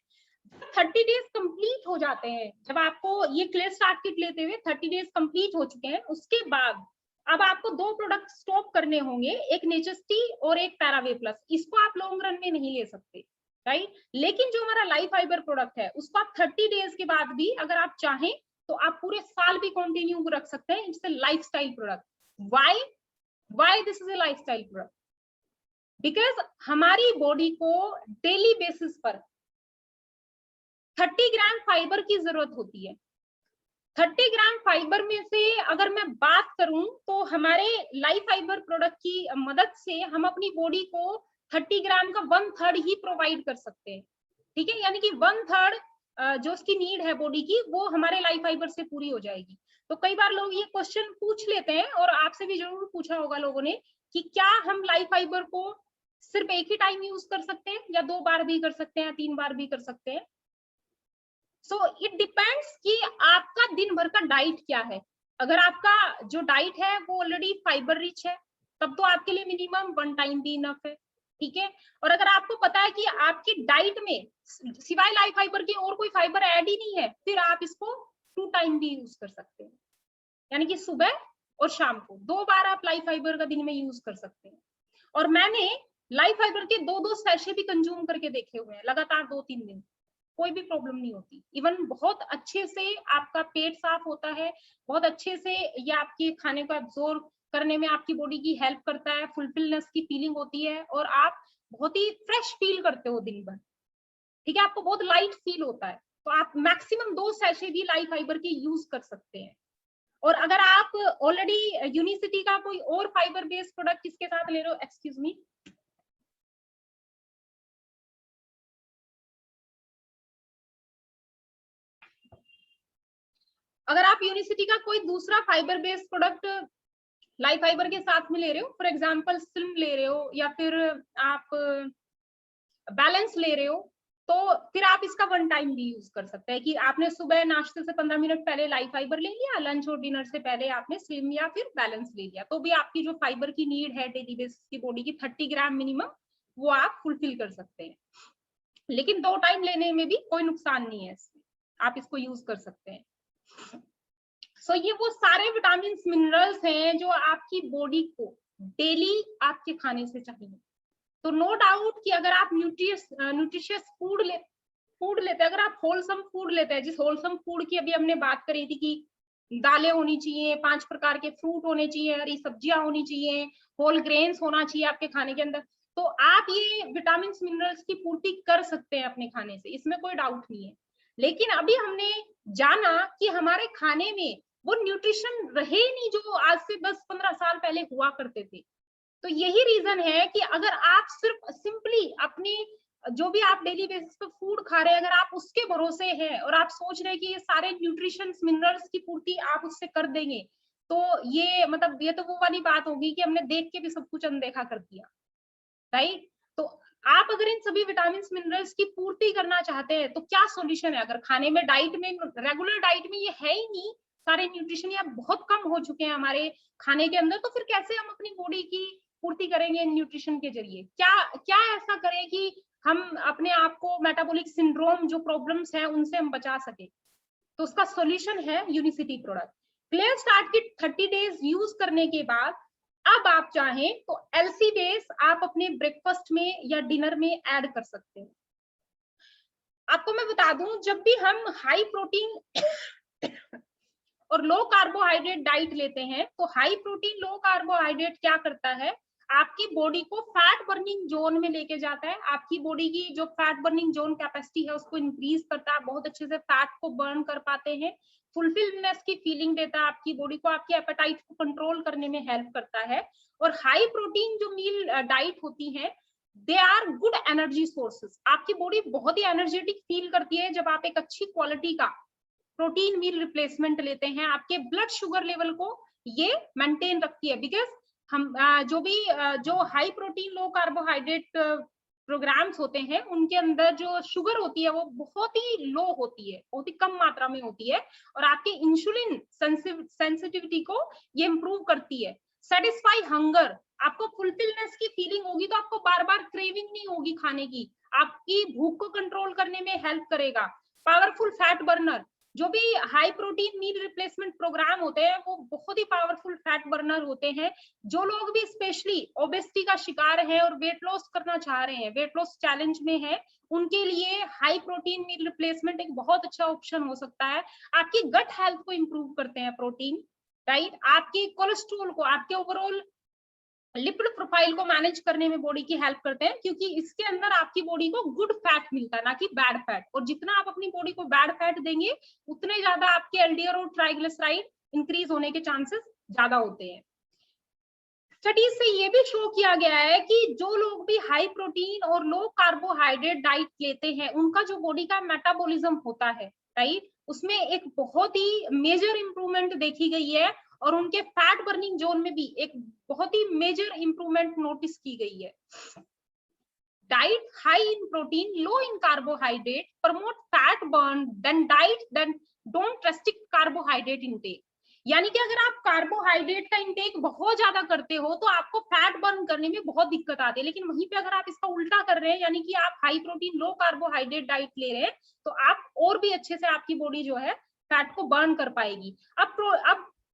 30 डेज कंप्लीट हो जाते हैं, जब आपको ये क्ले स्टार्ट किट लेते हुए 30 डेज कंप्लीट हो चुके हैं, उसके बाद अब आपको दो प्रोडक्ट स्टॉप करने होंगे, एक नेचर्स टी और एक पैरावे प्लस। इसको आप लॉन्ग रन में नहीं ले सकते, राइट। लेकिन जो हमारा लाइफ फाइबर प्रोडक्ट है उसको आप 30 डेज के बाद भी अगर आप चाहें तो आप पूरे साल भी कंटिन्यू रख सकते हैं। It's a lifestyle product. Why this is a lifestyle product? Because हमारी बॉडी को डेली बेसिस पर 30 ग्राम फाइबर की जरूरत होती है। 30 ग्राम फाइबर में से अगर मैं बात करूं तो हमारे लाइफ फाइबर प्रोडक्ट की मदद से हम अपनी बॉडी को 30 ग्राम का 1/3 ही प्रोवाइड कर सकते हैं। ठीक है, यानी कि 1/3 जो उसकी नीड है बॉडी की, वो हमारे लाइफ फाइबर से पूरी हो जाएगी। तो कई बार लोग ये क्वेश्चन पूछ लेते हैं, और आपसे भी जरूर पूछा होगा लोगों ने, कि क्या हम लाइफ फाइबर को सिर्फ एक ही टाइम यूज कर सकते हैं, या 2 बार भी कर सकते हैं, या 3 बार भी कर सकते हैं? सो इट डिपेंड्स कि आपका दिन भर का डाइट क्या है। अगर आपका जो डाइट है वो ऑलरेडी फाइबर रिच है, तब तो आपके लिए मिनिमम 1 टाइम भी इनफ है। ठीक है, और अगर आपको पता है कि आपकी डाइट में सिवाय लाइफ फाइबर के और कोई फाइबर ऐड ही नहीं है, फिर आप इसको 2 टाइम भी यूज कर सकते हैं, यानी कि सुबह और शाम को 2 बार आप लाइफ फाइबर का दिन में यूज कर सकते हैं। और मैंने लाइफ फाइबर के 2-2 सैशे भी कंज्यूम करके देखे हुए हैं, लगातार 2-3 दिन, कोई भी प्रॉब्लम नहीं होती। इवन बहुत अच्छे से आपका पेट साफ होता है, बहुत अच्छे से ये आपके खाने को एब्जॉर्ब करने में आपकी बॉडी की हेल्प करता है, फुलफिलनेस की फीलिंग होती है, और आप बहुत ही फ्रेश फील करते हो दिन भर। ठीक है, आपको बहुत लाइट फील होता है। तो आप मैक्सिमम 2 सैशे भी लाइफ फाइबर के यूज कर सकते हैं। और अगर आप ऑलरेडी यूनिसिटी का कोई और फाइबर बेस्ड प्रोडक्ट किसके साथ ले रहे हो, एक्सक्यूज मी, अगर आप यूनिसिटी का कोई दूसरा fibre based product life fibre के साथ में ले रहे हो, फॉर एग्जांपल स्लिम ले रहे हो, या फिर आप बैलेंस ले रहे हो, तो फिर आप इसका 1 टाइम भी यूज कर सकते हैं, कि आपने सुबह नाश्ते से 15 मिनट पहले लाइफ फाइबर ले लिया, लंच और डिनर से पहले आपने स्लिम या फिर बैलेंस ले लिया, तो भी आपकी जो फाइबर की नीड है डेली बेसिस की बॉडी की 30 ग्राम मिनिमम, वो आप फुलफिल कर सकते हैं। लेकिन 2 टाइम लेने में भी कोई नुकसान नहीं है इसमें, आप इसको यूज कर सकते हैं। सो ये वो सारे विटामिन मिनरल्स हैं जो आपकी बॉडी को डेली आपके खाने से चाहिए। तो नो डाउट कि अगर आप न्यूट्रिशियस फूड लेते हैं, अगर आप होलसम फूड लेते हैं, जिस होलसम फूड की अभी हमने बात करी थी कि दालें होनी चाहिए, 5 प्रकार के फ्रूट होने चाहिए, हरी सब्जियां होनी चाहिए, होल ग्रेन्स होना चाहिए आपके खाने के अंदर, तो आप ये विटामिन मिनरल्स की पूर्ति कर सकते हैं अपने खाने से, इसमें कोई डाउट नहीं है। लेकिन अभी हमने जाना कि हमारे खाने में वो न्यूट्रिशन रहे नहीं जो आज से 10-15 साल पहले हुआ करते थे। तो यही रीजन है कि अगर आप सिर्फ सिंपली अपनी जो भी आप डेली बेसिस पे फूड खा रहे हैं, अगर आप उसके भरोसे हैं और आप सोच रहे हैं कि ये सारे न्यूट्रिशन मिनरल्स की पूर्ति आप उससे कर देंगे, तो ये मतलब ये तो वो वाली बात होगी कि हमने देख के भी सब कुछ अनदेखा कर दिया, राइट। तो आप अगर इन सभी विटामिन मिनरल्स की पूर्ति करना चाहते हैं तो क्या सॉल्यूशन है? अगर खाने में, डाइट में, रेगुलर डाइट में ये है ही नहीं, सारे न्यूट्रिशन या बहुत कम हो चुके हैं हमारे खाने के अंदर, तो फिर कैसे हम अपनी बॉडी की पूर्ति करेंगे इन न्यूट्रिशन के जरिए? क्या क्या ऐसा करें कि हम अपने आप को मेटाबॉलिक सिंड्रोम जो प्रॉब्लम्स हैं उनसे हम बचा सके? तो उसका सॉल्यूशन है यूनिसिटी प्रोडक्ट। क्लियर स्टार्ट की 30 डेज यूज करने के बाद अब आप चाहें तो एलसी बेस आप अपने ब्रेकफास्ट में या डिनर में ऐड कर सकते हैं। आपको मैं बता दूं, जब भी हम हाई प्रोटीन और लो कार्बोहाइड्रेट डाइट लेते हैं तो हाई प्रोटीन लो कार्बोहाइड्रेट क्या करता है, आपकी बॉडी को फैट बर्निंग जोन में लेके जाता है। आपकी बॉडी की जो फैट बर्निंग जोन कैपेसिटी है उसको इंक्रीज करता है, बहुत अच्छे से फैट को बर्न कर पाते हैं, फुलफिलनेस की फीलिंग देता है आपकी बॉडी को, आपकी एपेटाइट को कंट्रोल करने में हेल्प करता है। और हाई प्रोटीन जो मील डाइट होती है, they are good energy sources. आपकी बॉडी बहुत ही एनर्जेटिक फील करती है जब आप एक अच्छी क्वालिटी का प्रोटीन मील रिप्लेसमेंट लेते हैं। आपके ब्लड शुगर लेवल को ये मेंटेन रखती है, बिकॉज हम जो high protein low carbohydrate programmes होते हैं उनके अंदर जो शुगर होती है वो बहुत ही लो होती है, बहुत ही कम मात्रा में होती है, और आपके इंसुलिन सेंसिटिविटी को ये इंप्रूव करती है। सेटिस्फाई हंगर, आपको फुलफिलनेस की फीलिंग होगी तो आपको बार बार क्रेविंग नहीं होगी खाने की, आपकी भूख को कंट्रोल करने में हेल्प करेगा। पावरफुल फैट बर्नर, जो भी high protein meal replacement programme होते हैं वो बहुत ही पावरफुल फैट बर्नर होते हैं। जो लोग भी स्पेशली ओबेसिटी का शिकार है और वेट लॉस करना चाह रहे हैं, वेट लॉस चैलेंज में है, उनके लिए हाई प्रोटीन मील रिप्लेसमेंट एक बहुत अच्छा ऑप्शन हो सकता है। आपकी गट हेल्थ को इंप्रूव करते हैं प्रोटीन, राइट, आपके कोलेस्ट्रॉल को, आपके ओवरऑल लिपिड प्रोफाइल को मैनेज करने में बॉडी की हेल्प करते हैं, क्योंकि इसके अंदर आपकी बॉडी को गुड फैट मिलता है, ना कि बैड फैट। और जितना आप अपनी बॉडी को बैड फैट देंगे उतने ज्यादा आपके एलडीएल और ट्राइग्लिसराइड इंक्रीज होने के चांसेस ज्यादा होते हैं। स्टडीज से ये भी शो किया गया है कि जो लोग भी हाई प्रोटीन और लो कार्बोहाइड्रेट डाइट लेते हैं उनका जो बॉडी का मेटाबॉलिज्म होता है, राइट, उसमें एक बहुत ही मेजर इंप्रूवमेंट देखी गई है, और उनके फैट बर्निंग जोन में भी एक बहुत ही मेजर इंप्रूवमेंट नोटिस की गई है। Diet high in protein low in carbohydrate promote fat burn than diet then don't restrict carbohydrate intake. यानी कि अगर आप कार्बोहाइड्रेट का इंटेक बहुत ज्यादा करते हो तो आपको फैट बर्न करने में बहुत दिक्कत आती है, लेकिन वहीं पे अगर आप इसका उल्टा कर रहे हैं, यानी कि आप high protein low carbohydrate diet ले रहे हैं, तो आप और भी अच्छे से आपकी बॉडी जो है फैट को बर्न कर पाएगी। अब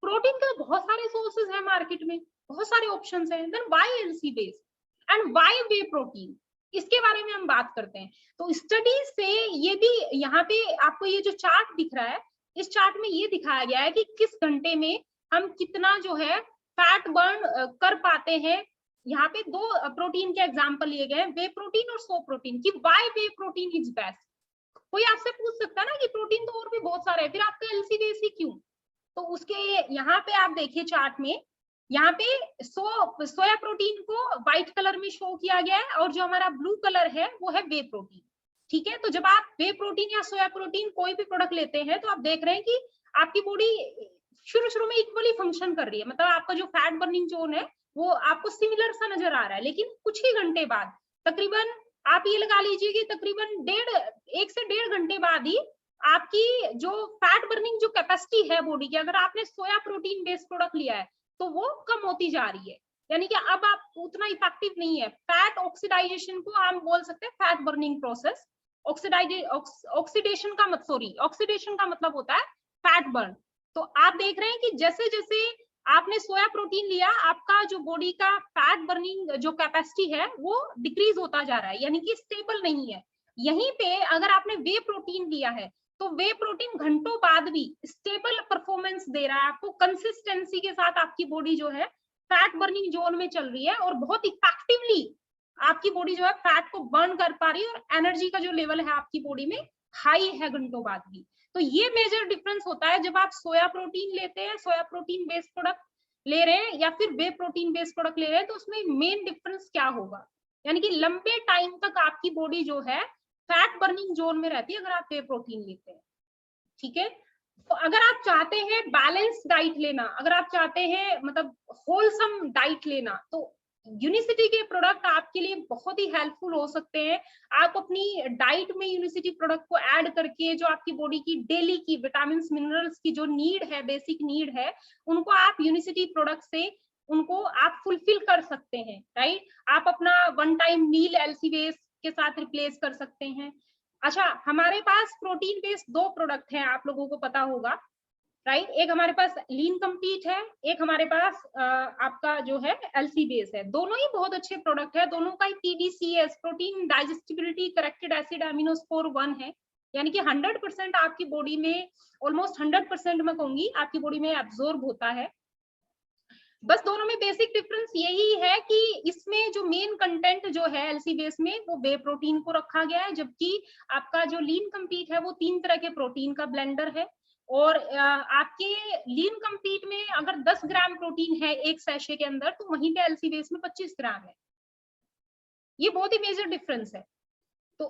प्रोटीन के बहुत सारे सोर्सेज हैं मार्केट में, बहुत सारे ऑप्शंस हैं, then why LC based and why whey protein, इसके बारे में हम बात करते हैं। तो स्टडी से ये भी, यहाँ पे आपको ये जो चार्ट दिख रहा है, इस चार्ट में ये दिखाया गया है कि किस घंटे में हम कितना जो है फैट बर्न कर पाते हैं। यहाँ पे दो प्रोटीन के एग्जांपल लिए गए हैं, वे प्रोटीन और सो प्रोटीन, की why whey protein is best. कोई आपसे पूछ सकता है ना कि प्रोटीन तो और भी बहुत सारे हैं, फिर आपका एलसी बेस ही क्यों? तो उसके यहाँ पे आप देखिए चार्ट में, यहाँ पे सोया प्रोटीन को व्हाइट कलर में शो किया गया है, और जो हमारा ब्लू कलर है वो है वे प्रोटीन। ठीक है, तो जब आप वे प्रोटीन या सोया प्रोटीन कोई भी प्रोडक्ट लेते हैं तो आप देख रहे हैं कि आपकी बॉडी शुरू में इक्वली फंक्शन कर रही है, मतलब आपका जो फैट बर्निंग जोन है वो आपको सिमिलर सा नजर आ रहा है, लेकिन कुछ ही घंटे बाद, तकरीबन आप ये लगा लीजिए कि तकरीबन 1 से 1.5 घंटे बाद ही आपकी जो फैट बर्निंग जो कैपेसिटी है बॉडी की, अगर आपने सोया प्रोटीन बेस्ड प्रोडक्ट लिया है तो वो कम होती जा रही है, यानी कि अब आप उतना इफेक्टिव नहीं है। फैट ऑक्सीडाइजेशन को हम बोल सकते हैं फैट बर्निंग प्रोसेस। ऑक्सीडेशन का मतलब होता है फैट बर्न। तो आप देख रहे हैं कि जैसे जैसे आपने सोया प्रोटीन लिया, आपका जो बॉडी का फैट बर्निंग जो कैपेसिटी है वो डिक्रीज होता जा रहा है, यानी कि स्टेबल नहीं है। यहीं पे अगर आपने वे प्रोटीन लिया है तो वे प्रोटीन घंटों बाद भी स्टेबल परफॉर्मेंस दे रहा है आपको, कंसिस्टेंसी के साथ आपकी बॉडी जो है फैट बर्निंग जोन में चल रही है, और बहुत इफेक्टिवली आपकी बॉडी जो है फैट को बर्न कर पा रही है, और एनर्जी का जो लेवल है आपकी बॉडी में हाई है घंटों बाद भी। तो ये मेजर डिफरेंस होता है जब आप सोया प्रोटीन लेते हैं, सोया प्रोटीन बेस्ड प्रोडक्ट ले रहे हैं, या फिर वे प्रोटीन बेस्ड प्रोडक्ट ले रहे हैं, तो उसमें मेन डिफरेंस क्या होगा, यानी कि लंबे टाइम तक आपकी बॉडी जो है फैट बर्निंग जोन में रहती है अगर आप वे प्रोटीन लेते हैं। ठीक है, तो अगर आप चाहते हैं बैलेंस डाइट लेना, अगर आप चाहते हैं मतलब होलसम डाइट लेना, तो यूनिसिटी के प्रोडक्ट आपके लिए बहुत ही हेल्पफुल हो सकते हैं। आप अपनी डाइट में यूनिसिटी प्रोडक्ट को ऐड करके जो आपकी बॉडी की डेली की विटामिन मिनरल्स की जो नीड है, बेसिक नीड है, उनको आप यूनिसिटी प्रोडक्ट से उनको आप फुलफिल कर सकते हैं, राइट। आप अपना वन टाइम मील एलसी बेस के साथ रिप्लेस कर सकते हैं। अच्छा, हमारे पास प्रोटीन बेस्ड 2 प्रोडक्ट हैं, आप लोगों को पता होगा, राइट। एक हमारे पास लीन कम्पीट है, एक हमारे पास आपका जो है एलसी बेस है। दोनों ही बहुत अच्छे प्रोडक्ट है, दोनों का ही PDCS, protein digestibility corrected acid amino score 1 है, यानी कि 100% आपकी बॉडी में, ऑलमोस्ट 100% मैं कहूंगी आपकी बॉडी में एब्जॉर्ब होता है। बस दोनों में बेसिक डिफरेंस यही है कि इसमें जो मेन कंटेंट जो है एलसी बेस में वो वे प्रोटीन को रखा गया है, जबकि आपका जो लीन कम्पीट है वो 3 तरह के प्रोटीन का ब्लेंडर है। और आपके लीन कम्पीट में अगर 10 ग्राम प्रोटीन है एक सैशे के अंदर, तो वहीं पे एलसी बेस में 25 ग्राम है। ये बहुत ही मेजर डिफरेंस है। तो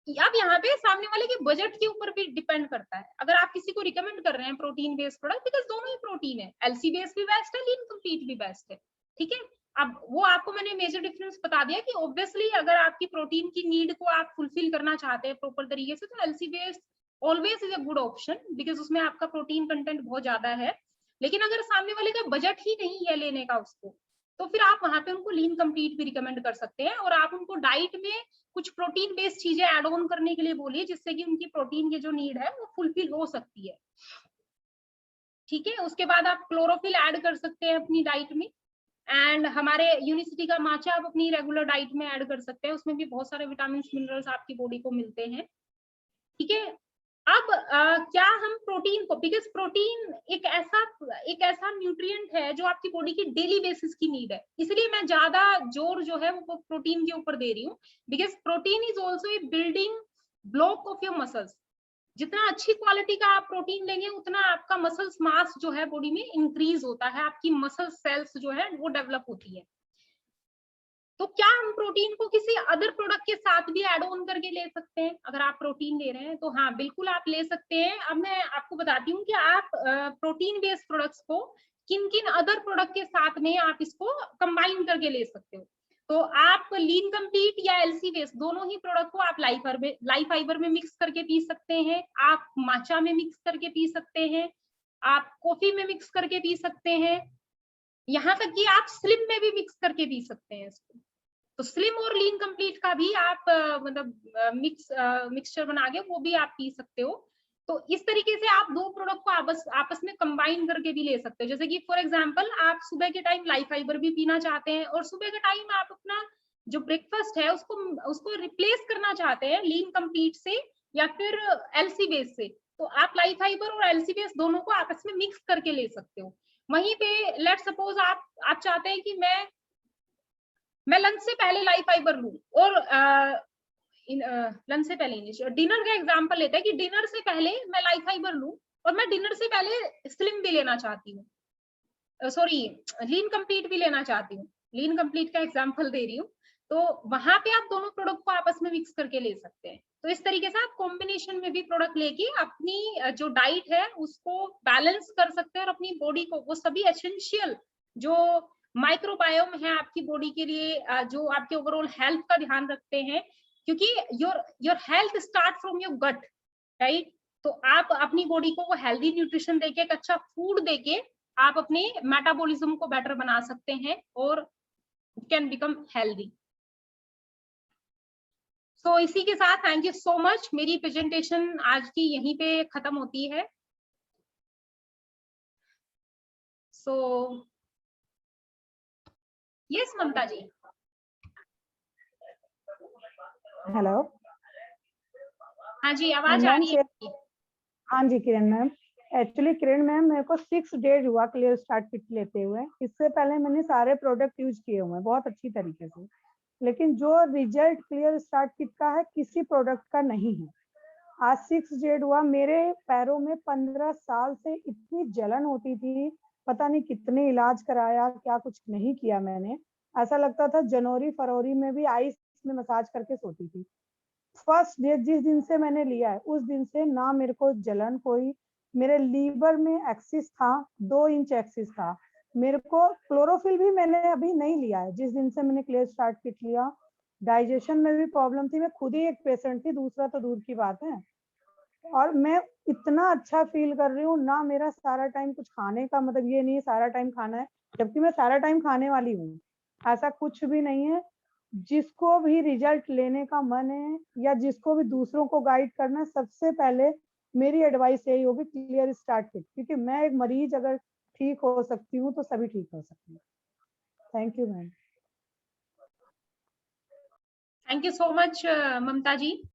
अब यहाँ पे सामने वाले के बजट के ऊपर भी डिपेंड करता है। अगर आप किसी को रिकमेंड कर रहे हैं प्रोटीन बेस्ड प्रोडक्ट, बिकॉज दोनों ही प्रोटीन है, एलसी बेस भी बेस्ट है, लीन कम्पीट भी बेस्ट है, ठीक है। अब वो आपको मैंने मेजर डिफरेंस बता दिया कि ऑब्वियसली अगर आपकी प्रोटीन की नीड को आप फुलफिल करना चाहते हैं प्रॉपर तरीके से, तो LC base always is a good option, because उसमें आपका प्रोटीन कंटेंट बहुत ज्यादा है। लेकिन अगर सामने वाले का बजट ही नहीं है लेने का उसको, तो फिर आप वहां पे उनको लीन कम्पीट भी रिकमेंड कर सकते हैं, और आप उनको डाइट में कुछ प्रोटीन बेस्ड चीजें ऐड ऑन करने के लिए बोलिए, जिससे कि उनकी प्रोटीन की जो नीड है वो फुलफिल हो सकती है, ठीक है। उसके बाद आप क्लोरोफिल ऐड कर सकते हैं अपनी डाइट में, एंड हमारे यूनिसिटी का माचा आप अपनी रेगुलर डाइट में ऐड कर सकते हैं, उसमें भी बहुत सारे विटामिन मिनरल्स आपकी बॉडी को मिलते हैं, ठीक है। अब क्या हम प्रोटीन को, बिकॉज प्रोटीन एक ऐसा न्यूट्रिएंट है जो आपकी बॉडी की डेली बेसिस की नीड है, इसलिए मैं ज्यादा जोर जो है वो प्रोटीन के ऊपर दे रही हूँ, because protein is also a building block of your muscles. जितना अच्छी क्वालिटी का आप प्रोटीन लेंगे, उतना आपका मसल्स मास जो है बॉडी में इंक्रीज होता है, आपकी मसल सेल्स जो है वो डेवलप होती है। तो क्या हम प्रोटीन को किसी अदर प्रोडक्ट के साथ भी ऐड ऑन करके ले सकते हैं? अगर आप प्रोटीन ले रहे हैं तो हाँ, बिल्कुल आप ले सकते हैं। अब मैं आपको बताती हूँ कि आप प्रोटीन बेस्ड प्रोडक्ट्स को किन किन अदर प्रोडक्ट के साथ में आप इसको कंबाइन करके ले सकते हो। तो आप लीन कम्पीट या एलसी बेस दोनों ही प्रोडक्ट को आप लाइफ फाइबर में मिक्स करके पी सकते हैं, आप माचा में मिक्स करके पी सकते हैं, आप कॉफी में मिक्स करके पी सकते हैं, यहाँ तक कि आप स्लिम में भी मिक्स करके पी सकते हैं इसको। तो स्लिम और लीन कंप्लीट का भी आप मतलब मिक्सचर बना के वो भी आप पी सकते हो। तो इस तरीके से आप 2 प्रोडक्ट को आपस में कंबाइन करके भी ले सकते हो। जैसे कि फॉर एग्जांपल आप सुबह के टाइम लाइफ फाइबर भी पीना चाहते हैं, और सुबह के टाइम आप अपना जो ब्रेकफास्ट है उसको रिप्लेस करना चाहते हैं लीन कंप्लीट से या फिर एलसी बेस से, तो आप लाइफ फाइबर और एलसी बेस दोनों को आपस में मिक्स करके ले सकते हो। वहीं पे लेट सपोज आप चाहते हैं कि मैं लंच से पहले लाइफ फाइबर लूं, और लंच से पहले नहीं, डिनर का एग्जांपल लेते हैं कि डिनर से पहले मैं लाइफ फाइबर लूं, और मैं डिनर से पहले स्लिम भी लेना चाहती हूँ, सॉरी लीन कंप्लीट भी लेना चाहती हूँ, लीन कंप्लीट का एग्जांपल दे रही हूँ। तो वहां पे आप दोनों प्रोडक्ट को आपस में मिक्स करके ले सकते हैं। तो इस तरीके से आप कॉम्बिनेशन में भी प्रोडक्ट लेके अपनी जो डाइट है उसको बैलेंस कर सकते हैं, और अपनी बॉडी को वो सभी एसेंशियल जो माइक्रोबायोम है आपकी बॉडी के लिए, जो आपके ओवरऑल हेल्थ का ध्यान रखते हैं, क्योंकि your health start from your gut, right. तो आप अपनी बॉडी को वो हेल्दी न्यूट्रिशन देके, एक अच्छा फूड देके आप अपने मेटाबॉलिज्म को बेटर बना सकते हैं और कैन बिकम हेल्दी। सो इसी के साथ थैंक यू सो मच, मेरी प्रेजेंटेशन आज की यहीं पे खत्म होती है। सो यस ममता जी। हेलो। हाँ जी, आवाज आ रही है? हाँ जी किरण मैम, एक्चुअली किरण मैम मेरे को 6 डेज हुआ क्लियर स्टार्ट किट लेते हुए। इससे पहले मैंने सारे प्रोडक्ट यूज किए हुए हैं बहुत अच्छी तरीके से, लेकिन जो रिजल्ट क्लियर स्टार्ट किट का है किसी प्रोडक्ट का नहीं है। आज 6 डेज हुआ, मेरे पैरों में 15 साल से इतनी जलन होती थी, पता नहीं कितने इलाज कराया, क्या कुछ नहीं किया मैंने। ऐसा लगता था जनवरी फरवरी में भी आइस में मसाज करके सोती थी। फर्स्ट डे जिस दिन से मैंने लिया है उस दिन से ना मेरे को जलन कोई, मेरे लीवर में एक्सिस था 2 इंच एक्सिस था, मेरे को क्लोरोफिल भी मैंने अभी नहीं लिया है, जिस दिन से मैंने क्लियर स्टार्ट किट लिया। डाइजेशन में भी प्रॉब्लम थी, मैं खुद ही एक पेशेंट थी, दूसरा तो दूर की बात है। और मैं इतना अच्छा फील कर रही हूँ ना, मेरा सारा टाइम कुछ खाने का मतलब ये नहीं सारा टाइम खाना है, जबकि मैं सारा टाइम खाने वाली हूँ, ऐसा कुछ भी नहीं है। जिसको भी रिजल्ट लेने का मन है या जिसको भी दूसरों को गाइड करना है, सबसे पहले मेरी एडवाइस यही होगी, क्लियर स्टार्ट किट, क्योंकि मैं एक मरीज अगर ठीक हो सकती हूँ तो सभी ठीक हो सकते हैं। Thank you ma'am. Thank you so much Mamta ji.